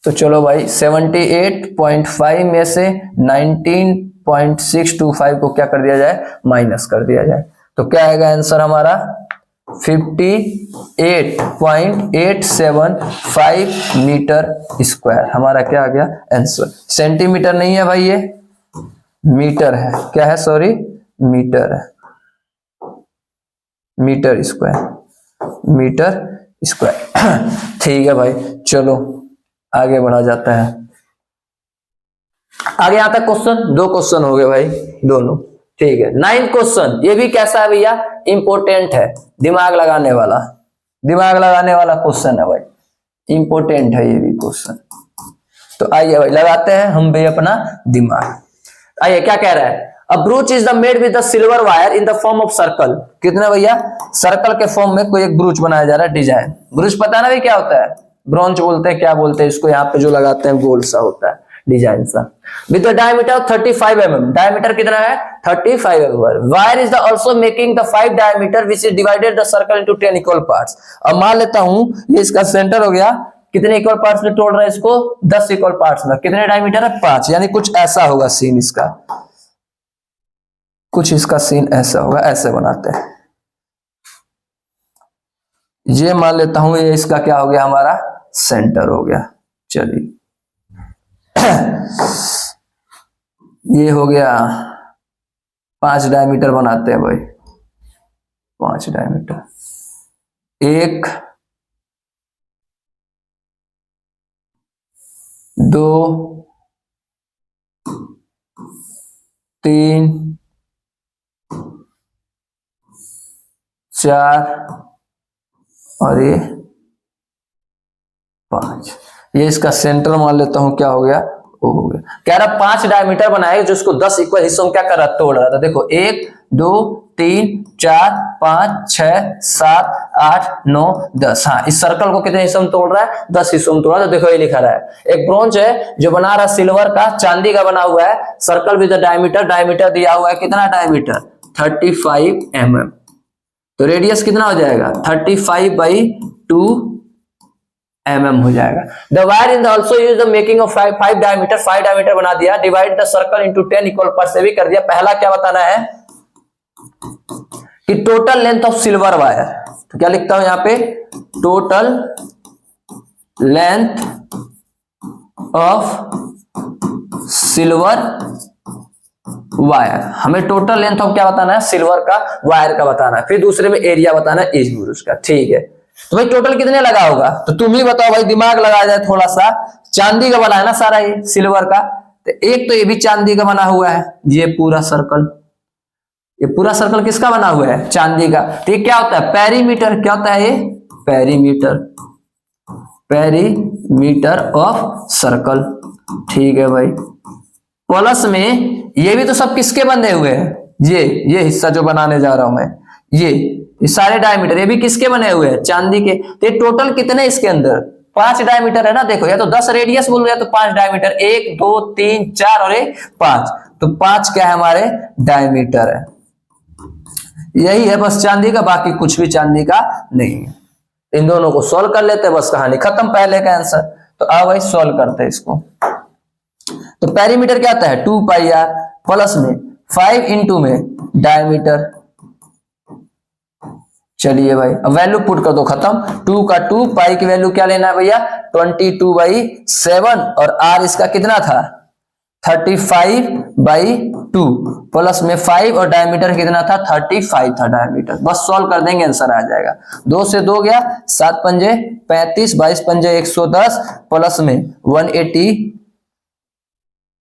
तो चलो भाई 78.5 में से 19.625 को क्या कर दिया जाए माइनस कर दिया जाए, तो क्या आएगा आंसर हमारा 58.875 मीटर स्क्वायर। हमारा क्या आ गया आंसर, सेंटीमीटर नहीं है भाई ये मीटर है, क्या है सॉरी मीटर है, मीटर स्क्वायर ठीक है भाई, चलो आगे बढ़ा जाता है। आगे आता है क्वेश्चन, 2 क्वेश्चन हो गए भाई दोनों। ठीक है, 9th क्वेश्चन, ये भी कैसा है भैया इंपोर्टेंट है, दिमाग लगाने वाला क्वेश्चन है भाई, इंपोर्टेंट है ये भी क्वेश्चन। तो आइए भाई लगाते हैं हम भी अपना दिमाग। आइए क्या कह रहा है, a brooch is the made with the silver wire in the form of circle. कितने भैया, सर्कल के फॉर्म में कोई एक ब्रूच बनाया जा रहा है, डिजाइन। ब्रूच पता ना भाई क्या होता है, ब्रोंच बोलते हैं, क्या बोलते हैं इसको, यहाँ पे जो लगाते हैं गोल सा होता है डिजाइन सा, with the diameter of 35 mm। Diameter कितना है 35 mm। Wire is the also making the 5 diameter which is divided the circle into 10 equal parts. अब मान लेता हूं ये इसका सेंटर हो गया, कितने इक्वल पार्ट्स में तोड़ रहा है इसको 10 इक्वल पार्ट्स में, कितने डायमीटर है 5, यानी कुछ ऐसा होगा सीन इसका, कुछ इसका सीन ऐसा होगा, ऐसे बनाते हैं। ये मान लेता हूं ये इसका क्या हो गया हमारा सेंटर हो गया। चलिए ये हो गया 5 डायमीटर बनाते हैं भाई, 5 डायमीटर, 1 2 3 4 और ये 5। ये इसका सेंटर मान लेता हूं क्या हो गया, वो हो गया। कह रहा 5 डायमीटर बनाए जो इसको 10 इक्वल हिस्सों में क्या कर रहा तोड़ रहा था। देखो 1 2 3 4 5 6 7 8 9 10। हाँ, इस सर्कल को कितने हिस्सों में तोड़ रहा है 10 हिस्सों में तोड़ रहा है। तो देखो ये लिखा रहा है, एक ब्रोंज है जो बना रहा सिल्वर का, चांदी का बना हुआ है, सर्कल विद डायमीटर, डायमीटर दिया हुआ है कितना डायमीटर 35 mm। तो रेडियस कितना हो जाएगा 35/2 mm हो जाएगा। The wire in the also use the making of 5 diameter, 5 diameter बना दिया, divide the circle into 10 equal parts से भी कर दिया। पहला क्या बताना है कि total length of silver wire, तो क्या लिखता हूं यहां पे total length of silver wire. हमें टोटल लेंथ ऑफ क्या बताना है सिल्वर का वायर का बताना है, फिर दूसरे में एरिया बताना है इस ब्रूच का। ठीक है, तो भाई टोटल कितने लगा होगा, तो तुम ही बताओ भाई, दिमाग लगा जाए थोड़ा सा। चांदी का बना है ना सारा, ये सिल्वर का, तो एक तो ये भी चांदी का बना हुआ है, ये पूरा सर्कल, ये पूरा सर्कल किसका बना हुआ है, चांदी का। तो ये क्या होता है, पेरीमीटर, क्या होता है ये, पेरीमीटर, पेरीमीटर ऑफ सर्कल। ठीक है भाई, प्लस में ये भी तो सब किसके बंधे हुए हैं, ये हिस्सा जो बनाने जा रहा हूं मैं, ये सारे डायमीटर ये भी किसके बने हुए हैं, चांदी के। तो ये टोटल कितने इसके अंदर, 5 डायमीटर है ना, देखो या तो 10 रेडियस बोल रहे तो 5 डायमीटर, 1 2 3 4 और 5, तो 5 क्या है हमारे डायमीटर है। यही है बस चांदी का, बाकी कुछ भी चांदी का नहीं है। इन दोनों को सॉल्व कर लेते हैं, बस कहानी खत्म, पहले का आंसर। तो आओ भाई सॉल्व करते हैं इसको। तो पेरीमीटर क्या आता है 2 पाई आर, प्लस में 5 इंटू में डायमीटर। चलिए भाई अब वैल्यू पुट कर दो, खत्म। 2 का 2, पाई की वैल्यू क्या लेना है भैया 22/7, और आर इसका कितना था 35/2, प्लस में 5 और डायमीटर कितना था 35 था डायमीटर। बस सॉल्व कर देंगे आंसर आ जाएगा। 2 से 2 गया, 7 पंजे 35, 22 पंजे 110, प्लस में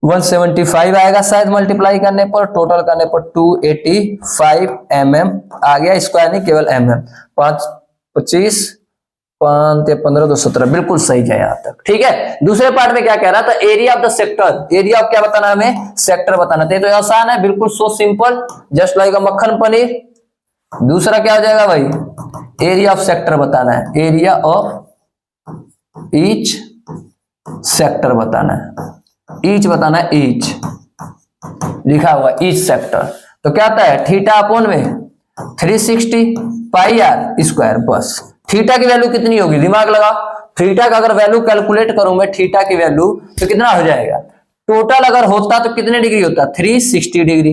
175 आएगा शायद मल्टीप्लाई करने पर, टोटल करने पर 285 mm आ गया, स्क्वायर नहीं केवल mm। 5 25 5 15 2 17, बिल्कुल सही है यहां तक। ठीक है, दूसरे पार्ट में क्या कह रहा था, area of the sector, area of क्या बताना हमें, सेक्टर बताना था। तो आसान है, बिल्कुल सो सिंपल, जस्ट लाइक मक्खन पनीर। दूसरा क्या हो जाएगा भाई, एरिया ऑफ सेक्टर बताना है, एरिया ऑफ ईच सेक्टर बताना है, ईच बताना है, ईच लिखा हुआ ईच सेक्टर। तो क्या आता है थीटा अपॉन में 360 पाई आर स्क्वायर। बस थीटा की वैल्यू कितनी होगी, दिमाग लगाओ। थीटा का अगर वैल्यू कैलकुलेट करूं मैं, थीटा की वैल्यू तो कितना हो जाएगा, टोटल अगर होता तो कितने डिग्री होता 360 डिग्री,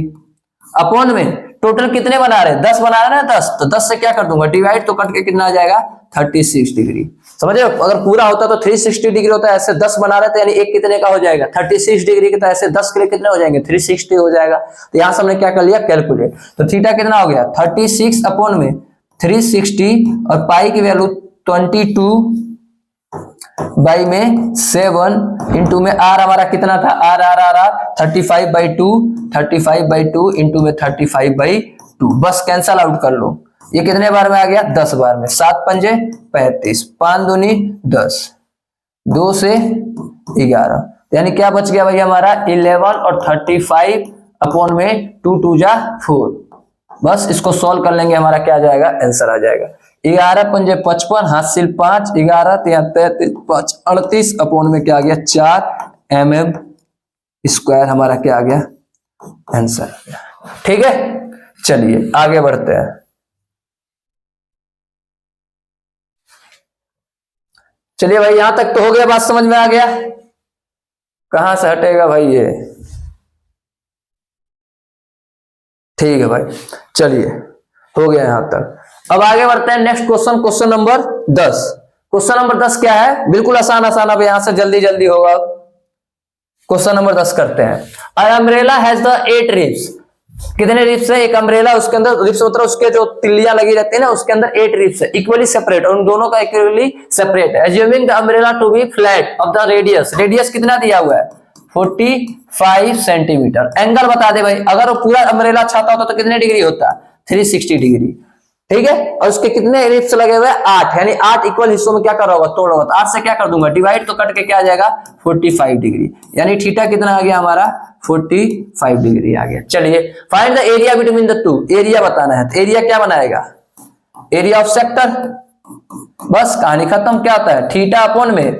अपॉन में टोटल कितने बना रहे 10 बना रहे ना 10, तो 10 से क्या कर दूंगा डिवाइड, तो कट के कितना आ जाएगा 36 डिग्री। समझे, अगर पूरा होता तो 360 डिग्री होता है, ऐसे 10 बना रहे थे यानी एक कितने का हो जाएगा 36 डिग्री के, तो ऐसे 10 के लिए कितने हो जाएंगे 360 हो जाएगा। तो यहां से हमने क्या कर लिया कैलकुलेट, तो थीटा कितना हो गया 36 अपॉन में 360, और पाई की वैल्यू 22/7 इंटू में आर हमारा कितना था, आर 35/2, 35/2 इंटू में 35/2। बस कैंसल आउट कर लो, ये कितने बार में आ गया 10 बार में, 7 पंजे 35, 5 दूनी 10, 2 से 11, यानी क्या बच गया भाई हमारा 11 और 35 अपॉन में 2 2 जा 4। बस इसको सॉल्व कर लेंगे, हमारा क्या आ जाएगा आंसर आ जाएगा 11 पंजे 55, हासिल 5, 11 33 5 38 अपॉन में क्या आ गया 4 mm स्क्वायर, हमारा क्या आ गया आंसर आ गया। ठीक है, चलिए आगे बढ़ते हैं। चलिए भाई यहां तक तो हो गया, बात समझ में आ गया, कहां से हटेगा भाई ये। ठीक है भाई, चलिए हो गया यहां तक। अब आगे बढ़ते हैं next question, question number 10। Question number 10 क्या है, बिल्कुल आसान आसान, अब यहां से जल्दी जल्दी होगा। क्वेश्चन नंबर 10 करते हैं। अ अम्ब्रेला हैज द 8 रिब्स, कितने रिब्स है एक अम्ब्रेला, उसके अंदर रिब्स मतलब उसके जो तिल्लियां लगी रहती है ना, उसके अंदर 8 रिब्स है, इक्वली सेपरेट, उन दोनों का इक्वली सेपरेट है। Assuming the umbrella to be flat of the radius, radius कितना दिया हुआ है 45 सेंटीमीटर। एंगल बता दे भाई, अगर वो पूरा अम्ब्रेला छाता होता तो कितने डिग्री होता 360 डिग्री। ठीक है, और उसके कितने रिब्स लगे हुए 8, यानी 8 इक्वल हिस्सों में क्या कर रहा होगा तोड़ होगा, तो 8 से क्या कर दूंगा डिवाइड, तो कट के क्या आ जाएगा 45 डिग्री, यानी थीटा कितना आ गया हमारा 45 डिग्री आ गया। चलिए find the area between the two, area बताना है, तो एरिया क्या बनाएगा एरिया ऑफ सेक्टर। बस कहानी खत्म, क्या होता है थीटा अपॉन में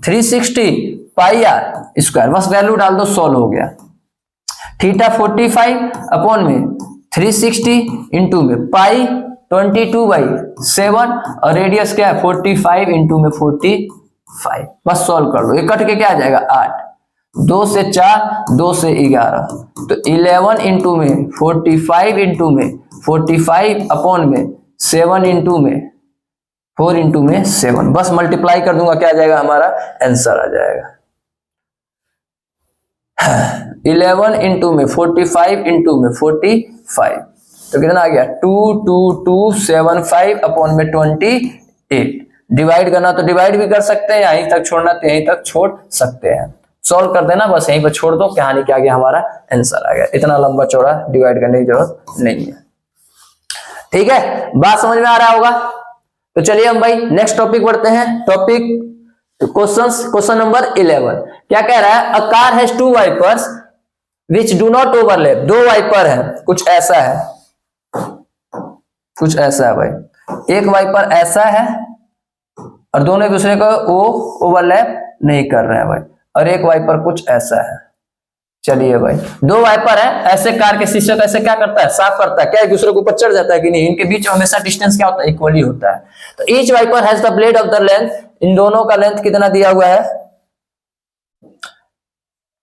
360 पाई आर स्क्वायर, बस वैल्यू डाल दो, सॉल्व हो गया। थीटा 45 अपॉन में 360 इंटू में पाई 22/7, और रेडियस क्या है 45 इंटू में 45, बस सॉल्व कर लो, ये कट के क्या आ जाएगा 8, 2 से 4, 2 से 11, तो 11 इंटू में 45 इंटू में 45 अपॉन में 7 इंटू में 4 इंटू में 7, बस मल्टीप्लाई कर दूंगा, क्या आ जाएगा हमारा आंसर आ जाएगा 11 इंटू में 45 इंटू में 45, तो कितना आ गया 2275 अपॉन में 28, 8। डिवाइड करना तो डिवाइड भी कर सकते हैं, यहीं तक छोड़ना तो यहीं तक छोड़ सकते हैं। सॉल्व कर देना, बस यहीं पर छोड़ दो, कहानी के आगे हमारा आंसर आ गया। इतना लंबा चौड़ा डिवाइड करने की जरूरत नहीं है। ठीक है, बात समझ में आ रहा होगा। तो चलिए हम भाई नेक्स्ट टॉपिक बढ़ते हैं। टॉपिक क्वेश्चन नंबर 11 क्या कह रहा है? A car has 2 wipers which do not overlap. 2 wiper है, कुछ ऐसा है, कुछ ऐसा है भाई। एक वाइपर ऐसा है और दोनों एक दूसरे को वो ओवरलैप नहीं कर रहे हैं भाई, और एक वाइपर कुछ ऐसा है। चलिए भाई, 2 वाइपर है ऐसे, कार के शीशे को ऐसे क्या करता है? साफ करता है। क्या एक दूसरे के ऊपर चढ़ जाता है कि नहीं? इनके बीच में हमेशा डिस्टेंस क्या होता है? इक्वली होता है। तो each wiper has the blade of the length, इन दोनों का लेंथ कितना दिया हुआ है?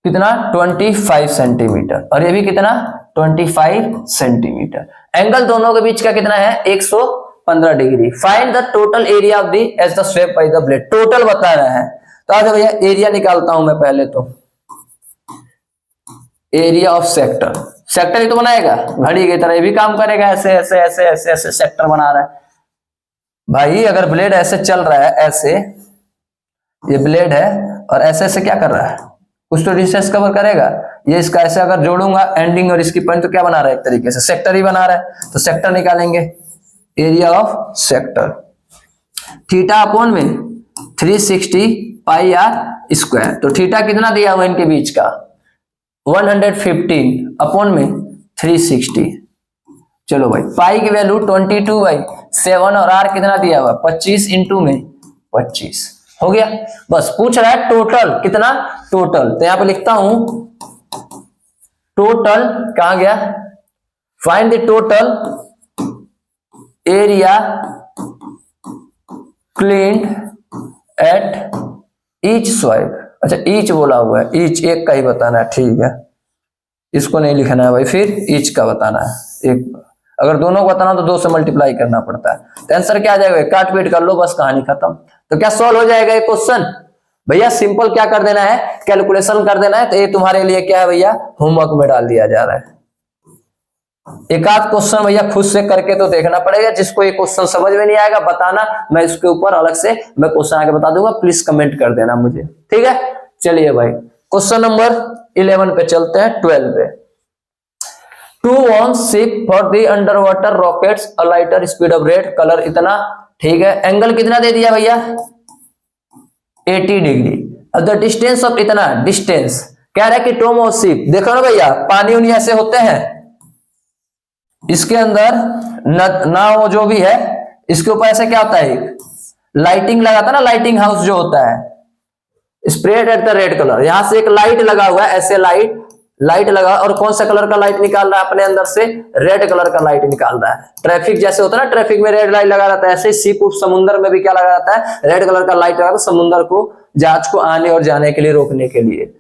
कितना? 25 सेंटीमीटर, और ये भी कितना? 25 सेंटीमीटर। एंगल दोनों के बीच का कितना है? 115 degree. Find the total area of the edge the swept by the blade. Total बता रहा है, तो आज भैया एरिया निकालता हूं मैं पहले। तो एरिया ऑफ सेक्टर, सेक्टर ही तो बनाएगा, घड़ी की तरह ये भी काम करेगा, ऐसे ऐसे ऐसे ऐसे ऐसे सेक्टर बना रहा है भाई। अगर ब्लेड ऐसे चल रहा है, ऐसे ये ब्लेड है और ऐसे ऐसे क्या कर रहा है? कुछ तो डिस्टेंस कवर करेगा। ये इसका ऐसे अगर जोड़ूंगा एंडिंग और इसकी पॉइंट, तो क्या बना रहा है? एक तरीके से सेक्टर ही बना रहा है। तो सेक्टर निकालेंगे, area of sector theta upon में 360 पाई आर स्क्वायर। तो थीटा कितना दिया हुआ इनके बीच का? 115 अपॉन में 360। चलो भाई, पाई की वैल्यू 22/7 और आर कितना दिया हुआ? 25 इंटू में 25 हो गया। बस पूछ रहा है टोटल कितना? टोटल, तो यहां पे लिखता हूं टोटल, कहां गया? Find the total area cleaned at each swipe. अच्छा, ईच बोला हुआ है, ईच एक का ही बताना है, ठीक है, इसको नहीं लिखना है भाई, फिर ईच का बताना है। एक अगर दोनों को बताना तो 2 से मल्टीप्लाई करना पड़ता है। तो आंसर क्या आ जाएगा? काट पीट कर लो, बस कहानी खत्म। तो क्या सॉल्व हो जाएगा ये क्वेश्चन? भैया सिंपल क्या कर देना है? कैलकुलेशन कर देना है। तो ये तुम्हारे लिए क्या है भैया? होमवर्क में डाल दिया जा रहा है। एक आध क्वेश्चन भैया खुद से करके तो देखना पड़ेगा। जिसको ये क्वेश्चन समझ में नहीं आएगा बताना, मैं इसके ऊपर अलग से मैं क्वेश्चन आके बता दूंगा, प्लीज कमेंट कर देना मुझे, ठीक है। चलिए भाई, क्वेश्चन नंबर 11 पे चलते हैं, 12 पे। 2 on ship for the underwater rockets a lighter speed of red color इतना, ठीक है। एंगल कितना दे दिया भैया? 80 डिग्री। अब द डिस्टेंस ऑफ इतना, डिस्टेंस कह रहा है कि टॉम ऑफ शिप। देखो ना भैया, पानी उनी ऐसे होते हैं, इसके अंदर नाव जो भी है, इसके ऊपर ऐसे क्या होता है? लाइटिंग लगाता है ना, लाइटिंग हाउस जो होता है, spread at the red colour. यहां से एक लाइट लगा हुआ है, ऐसे लाइट लगा, और कौन सा कलर का लाइट निकाल रहा है अपने अंदर से? रेड कलर का लाइट निकाल रहा है। ट्रैफिक जैसे होता है ना, ट्रैफिक में रेड लाइट लगा रहता है, ऐसे शिप समुद्र में भी क्या लगा रहता है? रेड कलर का लाइट लगा, समुद्र को, जहाज को आने और जाने के लिए रोकने के लिए।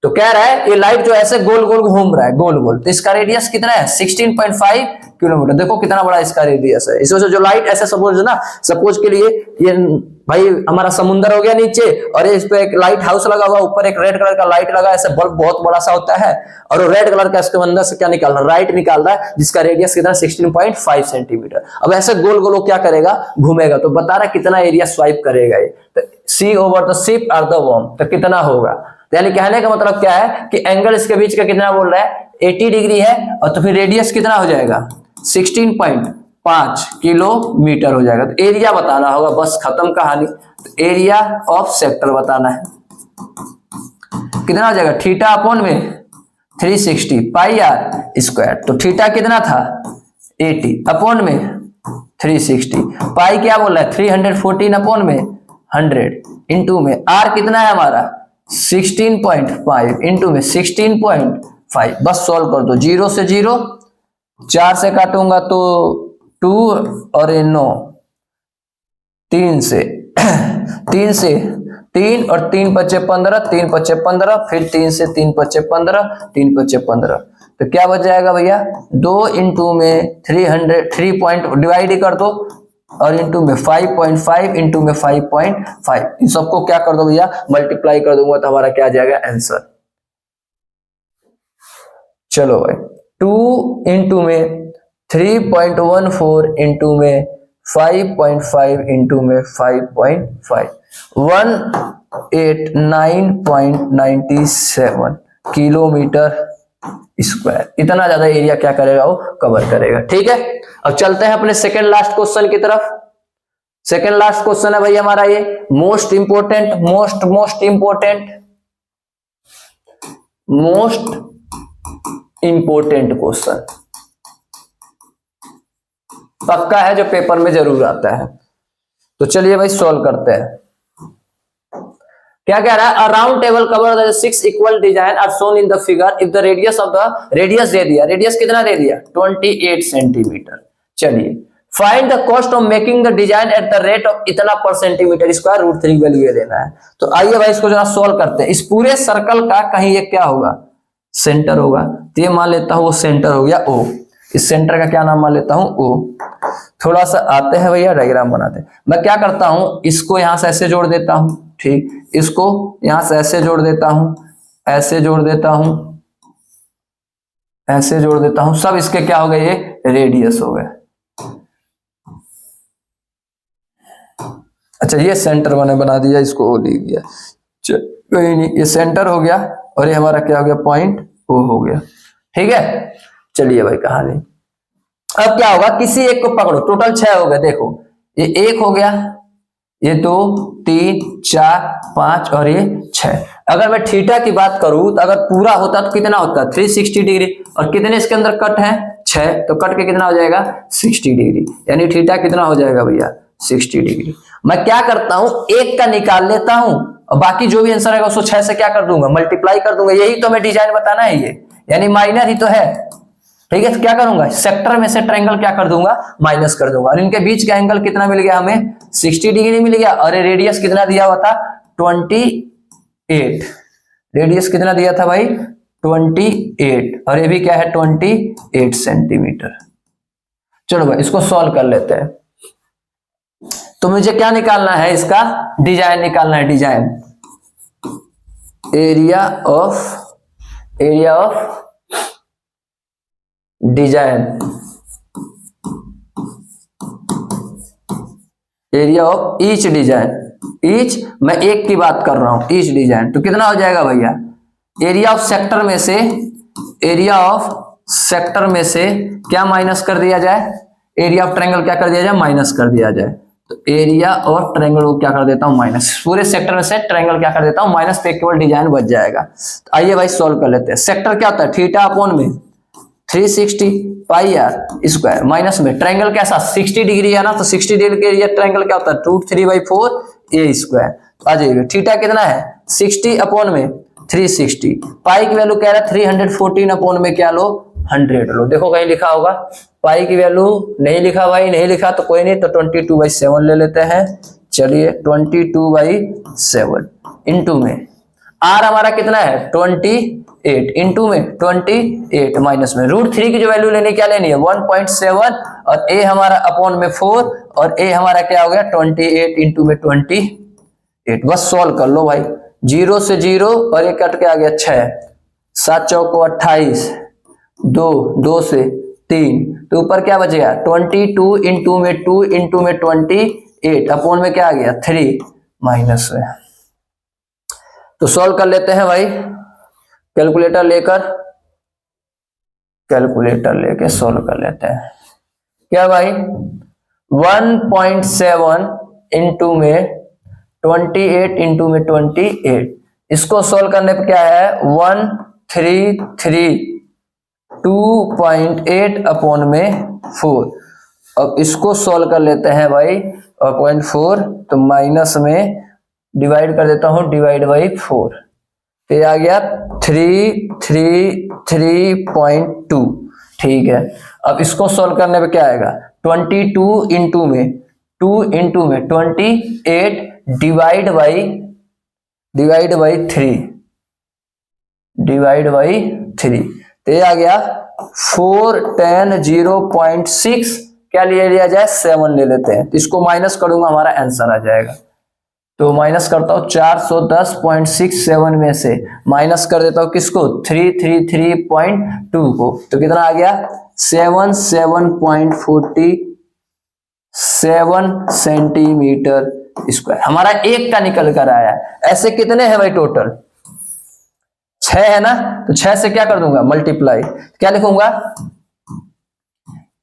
तो कह रहा है ये लाइट जो ऐसे गोल गोल घूम रहा है, गोल गोल, तो इसका रेडियस कितना है? 16.5 किलोमीटर। देखो कितना बड़ा इसका रेडियस है। इसमें से जो लाइट ऐसे सपोज के लिए ये भाई हमारा समुद्र हो गया नीचे, और इस पे एक लाइट हाउस लगा हुआ, ऊपर एक रेड कलर का लाइट लगा, ऐसे बल्ब बहुत बड़ा सा होता है, और रेड कलर का इसके अंदर से क्या निकाल रहा है? लाइट निकाल रहा है, जिसका रेडियस कितना? 16.5 सेंटीमीटर। अब ऐसे गोल गोल क्या करेगा? घूमेगा। तो बता रहा है कितना एरिया स्वाइप करेगा ये। तो see over the ship are the worm, तो कितना होगा? यानी कहने का मतलब क्या है कि एंगल इसके बीच का कितना बोल रहा है? 80 डिग्री है, और तो फिर रेडियस कितना हो जाएगा? 16.5 किलोमीटर हो जाएगा। तो एरिया बताना होगा, बस खत्म कहानी। तो एरिया ऑफ सेक्टर बताना है, कितना हो जाएगा? थीटा अपॉन में 360 पाई आर स्क्वायर। तो थीटा कितना था? 80 अपॉन में 360, पाई क्या बोल रहा है? 314 अपॉन में 100 इंटू में आर कितना है हमारा? 16.5 इंटू में 16.5। बस सॉल्व कर दो, 0 से 0, 4 से काटूंगा तो 2 और 9, 3 से 3 और 3 पचे 15, 3 पचे 15, फिर 3 से 3 पचे 15, 3 पचे 15। तो क्या बच जाएगा भैया? 2 इंटू में 3 पॉइंट डिवाइड कर दो, और इंटू में 5.5 इंटू में 5.5, इन सबको क्या कर दो भैया? मल्टीप्लाई कर दूंगा, तो हमारा क्या आ जाएगा? आंसर। चलो भाई, 2 इंटू में 3.14 इंटू में 5.5 इंटू में 5.5 189.97 किलोमीटर स्क्वायर। इतना ज्यादा एरिया क्या करेगा, वो कवर करेगा। ठीक है, अब चलते हैं अपने सेकंड लास्ट क्वेश्चन की तरफ। सेकंड लास्ट क्वेश्चन है भाई हमारा ये मोस्ट इंपोर्टेंट क्वेश्चन, पक्का है, जो पेपर में जरूर आता है। तो चलिए भाई सॉल्व करते हैं। क्या कह रहा है, a round table cover the 6 equal design are shown in the figure if the radius of the radius दे दिया, रेडियस कितना दे दिया 28 सेंटीमीटर। चलिए find the cost of making the design at the rate of इतना per centimetre square, √3 value ये लेना है। तो आइए भाई इसको जरा सॉल्व करते हैं। इस पूरे सर्कल का कहीं ये क्या होगा, सेंटर होगा। तो ये मान लेता हूं वो सेंटर हो गया O। इस सेंटर का क्या नाम मान लेता हूं O। थोड़ा सा आते हैं भैया डायग्राम बनाते हैं। मैं क्या करता हूं, इसको यहां से ऐसे जोड़ देता हूं, ठीक, इसको यहां से ऐसे जोड़ देता हूं, ऐसे जोड़ देता हूं, ऐसे जोड़ देता हूं, सब इसके क्या हो गए, ये रेडियस हो गए। अच्छा ये सेंटर मैंने बना दिया, इसको O लिख दिया, कोई नहीं, ये सेंटर हो गया और ये हमारा क्या हो गया, पॉइंट O हो गया। ठीक है, चलिए भाई कहानी। अब क्या होगा, किसी एक को पकड़ो, टोटल 6 हो गए। देखो ये 1 हो गया, ये 2 3 4 5 और ये 6। अगर मैं थीटा की बात करूं तो अगर पूरा होता तो कितना होता, 360 डिग्री। और कितने इसके अंदर कट है, 6, तो कट के कितना हो जाएगा 60 डिग्री, यानी थीटा कितना हो जाएगा भैया 60 डिग्री। मैं क्या करता हूं, एक का निकाल लेता हूं और बाकी जो भी आंसर आएगा उसको 6 से क्या कर दूंगा, मल्टीप्लाई कर दूंगा। यही तो हमें डिजाइन बताना है, ये यानी माइनर ही तो है। ठीक है, तो क्या करूंगा, सेक्टर में से ट्रायंगल क्या कर दूंगा, माइनस कर दूंगा। और इनके बीच का एंगल कितना मिल गया हमें, 60 डिग्री मिल गया। और रेडियस कितना दिया हुआ था 28, रेडियस कितना दिया था भाई 28, और ये भी क्या है 28 सेंटीमीटर। चलो भाई इसको सॉल्व कर लेते हैं। तो मुझे क्या निकालना है, इसका डिजाइन निकालना है, design area of design, area of each design, each मैं एक की बात कर रहा हूं, ईच डिजाइन। तो कितना हो जाएगा भैया, एरिया ऑफ सेक्टर में से, एरिया ऑफ सेक्टर में से क्या माइनस कर दिया जाए, एरिया ऑफ ट्रायंगल क्या कर दिया जाए, माइनस कर दिया जाए। तो एरिया ऑफ ट्रायंगल को क्या कर देता हूं, माइनस। पूरे सेक्टर में से ट्रायंगल क्या कर देता हूं, माइनस, पे केवल डिजाइन बच जाएगा। तो आइए भाई सॉल्व कर लेते हैं। सेक्टर क्या होता है, थीटा अपॉन में 360 पाई आर स्क्वायर, माइनस में ट्रायंगल कैसा 60 डिग्री है ना, तो 60 डिग्री के लिए ट्रायंगल क्या होता है √3/4 a स्क्वायर। आ जाइए, थीटा कितना है 60 अपॉन में 360, पाई की वैल्यू कह रहा है 314 अपॉन में क्या लो 100 लो। देखो कहीं लिखा होगा, पाई की वैल्यू नहीं लिखा भाई, नहीं लिखा तो कोई नहीं, तो 22/7 ले लेते हैं। चलिए 22/7 इंटू में आर हमारा कितना है 28, इंटू में 28 माइनस में √3 की जो वैल्यू लेनी, क्या लेनी है 1.7, और a हमारा अपॉन में 4, और a हमारा क्या हो गया 28 इंटू में 28। बस सॉल्व कर लो भाई, 0 से 0 और ये कट के आ गया 6, 7 चौको 28, 2 से 3, तो ऊपर क्या बचेगा 22 इंटू में 2 इंटू में 28 अपॉन में क्या आ गया 3 माइनस में। तो सॉल्व कर लेते हैं भाई, कैलकुलेटर लेके सॉल्व कर लेते हैं। क्या भाई 1.7 इंटू में 28 इंटू में 28, इसको सॉल्व करने पे क्या है 1,332.8 अपॉन में 4। अब इसको सॉल्व कर लेते हैं भाई 0.4, तो माइनस में डिवाइड कर देता हूं, डिवाइड बाई 4, तो आ गया 333.2। ठीक है, अब इसको सॉल्व करने पे क्या आएगा 22 इंटू में 2 इंटू में 28 डिवाइड बाई 3, तो ये आ गया 410.6, क्या ले लिया जाए 7 ले लेते हैं, तो इसको माइनस करूंगा हमारा आंसर आ जाएगा। तो माइनस करता हूं 410.67 में से माइनस कर देता हूं किसको 333.2 को, तो कितना आ गया 77.40 7 सेंटीमीटर स्क्वायर हमारा एक का निकल कर आया। ऐसे कितने हैं भाई टोटल? 6 है ना, तो 6 से क्या कर दूंगा मल्टीप्लाई, क्या लिखूंगा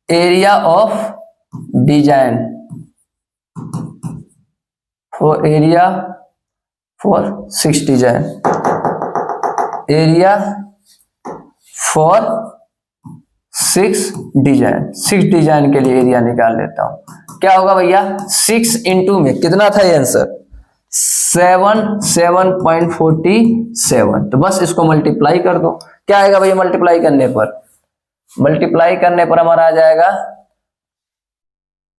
area of design for area for 6 design, area for 6 design, 6 design के लिए एरिया निकाल लेता हूं। क्या होगा भैया 6 इंटू में कितना था ये आंसर 7.47, तो बस इसको मल्टीप्लाई कर दो। क्या आएगा भैया मल्टीप्लाई करने पर? मल्टीप्लाई करने पर हमारा आ जाएगा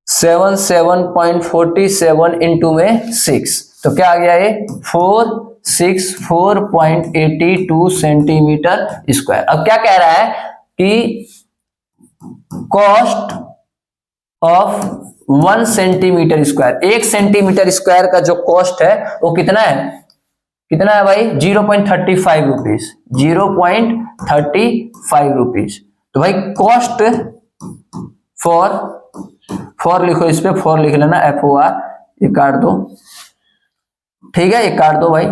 7.47 इंटू में 6, तो क्या आ गया ये 464.82 सेंटीमीटर स्क्वायर। अब क्या कह रहा है कि cost of 1 centimetre square, 1 centimetre square का जो कॉस्ट है वो कितना है? कितना है भाई 0.35 रुपीज, 0.35 रुपीज। तो भाई कॉस्ट फॉर लिखो, इस पे फॉर लिख लेना, FOR, ये काट दो, ठीक है, ये काट दो भाई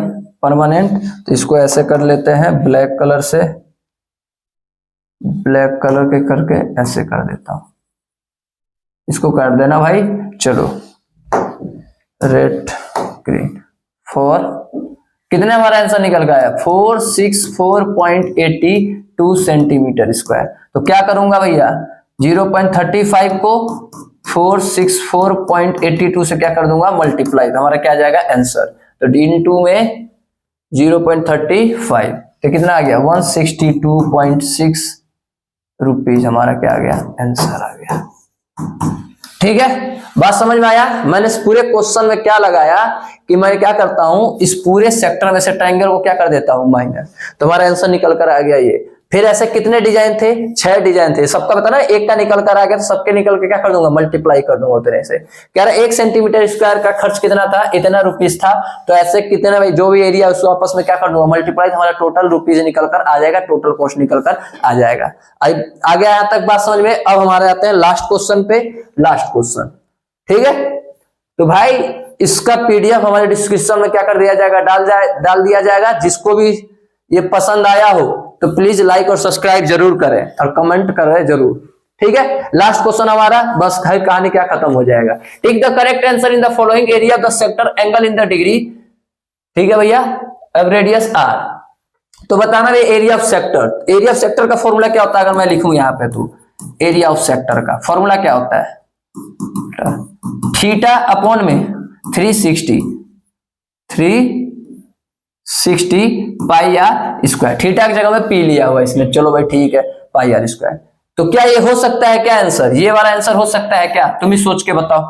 परमानेंट। तो इसको ऐसे कर लेते हैं ब्लैक कलर से, ब्लैक कलर के करके ऐसे कर देता हूं, इसको काट देना भाई। चलो रेड ग्रीन, फॉर कितने हमारा आंसर निकल गया 464.82 सेंटीमीटर स्क्वायर। तो क्या करूंगा भैया 0.35 को 464.82 से क्या कर दूंगा मल्टीप्लाई, तो हमारा क्या आ जाएगा आंसर। तो D/2 में 0.35 तो कितना आ गया 162.6 रुपीज, हमारा क्या आ गया आंसर आ गया। ठीक है, बात समझ में आया? मैंने इस पूरे क्वेश्चन में क्या लगाया कि मैं क्या करता हूं इस पूरे सेक्टर में से ट्रायंगल को क्या कर देता हूं माइनस, तो हमारा आंसर निकल कर आ गया ये। फिर ऐसे कितने डिजाइन थे 6 डिजाइन थे, सबका पता ना, एक का निकल कर आ गया तो सबके निकल के क्या कर दूंगा मल्टीप्लाई कर दूंगा उतने से। कह रहा 1 सेंटीमीटर स्क्वायर का खर्च कितना था, इतना रुपीज था, तो ऐसे कितने भाई जो भी एरिया उसको आपस में क्या कर दूंगा मल्टीप्लाई, हमारा टोटल रुपीज निकल कर आ जाएगा, टोटल कॉस्ट निकल कर आ जाएगा। आगे यहां तक बात समझ में। अब हमारे आते हैं लास्ट क्वेश्चन पे, लास्ट क्वेश्चन, ठीक है। तो भाई इसका PDF हमारे डिस्क्रिप्शन में क्या कर दिया जाएगा डाल दिया जाएगा। जिसको भी ये पसंद आया हो तो प्लीज लाइक और सब्सक्राइब जरूर करें और कमेंट करें जरूर, ठीक है। लास्ट क्वेश्चन हमारा बस है, कहानी क्या खत्म हो जाएगा। Take the correct answer in the following area of the sector, angle in the degree, ठीक है भैया, अब रेडियस R। तो बताना भाई area of sector, area of sector का फॉर्मूला क्या होता है, अगर मैं लिखूं यहाँ पे तो एरिया ऑफ सेक्टर का फॉर्मूला क्या होता है थीटा अपॉन में 360 पाई आर स्क्वायर, थीटा की जगह में P लिया हुआ इसमें, चलो भाई ठीक है पाई आर स्क्वायर। तो क्या ये हो सकता है क्या आंसर, ये वाला आंसर हो सकता है क्या, तुम ही सोच के बताओ।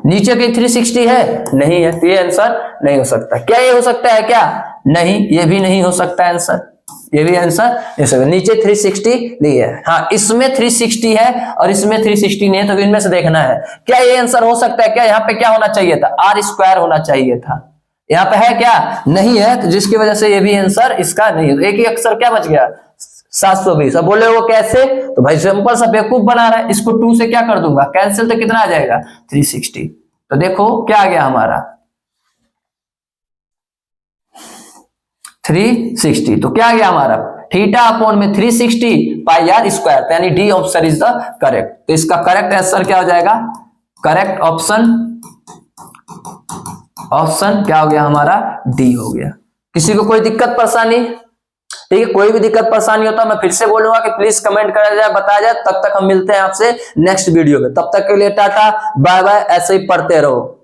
नीचे कहीं 360 है, नहीं है, तो ये आंसर नहीं हो सकता। क्या ये हो सकता है क्या, नहीं, ये भी नहीं हो सकता आंसर, ये भी आंसर नहीं हो सकता। नीचे 360 नहीं है, हाँ इसमें 360 है और इसमें 360 नहीं है, तो इनमें से देखना है क्या ये आंसर हो सकता है क्या। यहाँ पे क्या होना चाहिए था R स्क्वायर होना चाहिए था, यहाँ पे है क्या, नहीं है, तो जिसकी वजह से ये भी आंसर इसका नहीं है। तो एक ही अक्षर क्या बच गया 720। अब बोले वो कैसे, तो भाई सिंपल सा बेवकूफ बना रहा है, इसको 2 से क्या कर दूंगा कैंसिल, तो कितना आ जाएगा 360। तो देखो क्या आ गया हमारा 360, तो क्या आ गया हमारा थीटा अपॉन में 360 पाई आर स्क्वायर, यानी D option is the correct. तो इसका करेक्ट आंसर क्या हो जाएगा, करेक्ट ऑप्शन क्या हो गया हमारा डी हो गया। किसी को कोई दिक्कत परेशानी, ठीक है, कोई भी दिक्कत परेशानी होता है मैं फिर से बोलूंगा कि प्लीज कमेंट करा जाए, बताया जाए। तब तक हम मिलते हैं आपसे नेक्स्ट वीडियो में, तब तक के लिए टाटा बाय बाय, ऐसे ही पढ़ते रहो।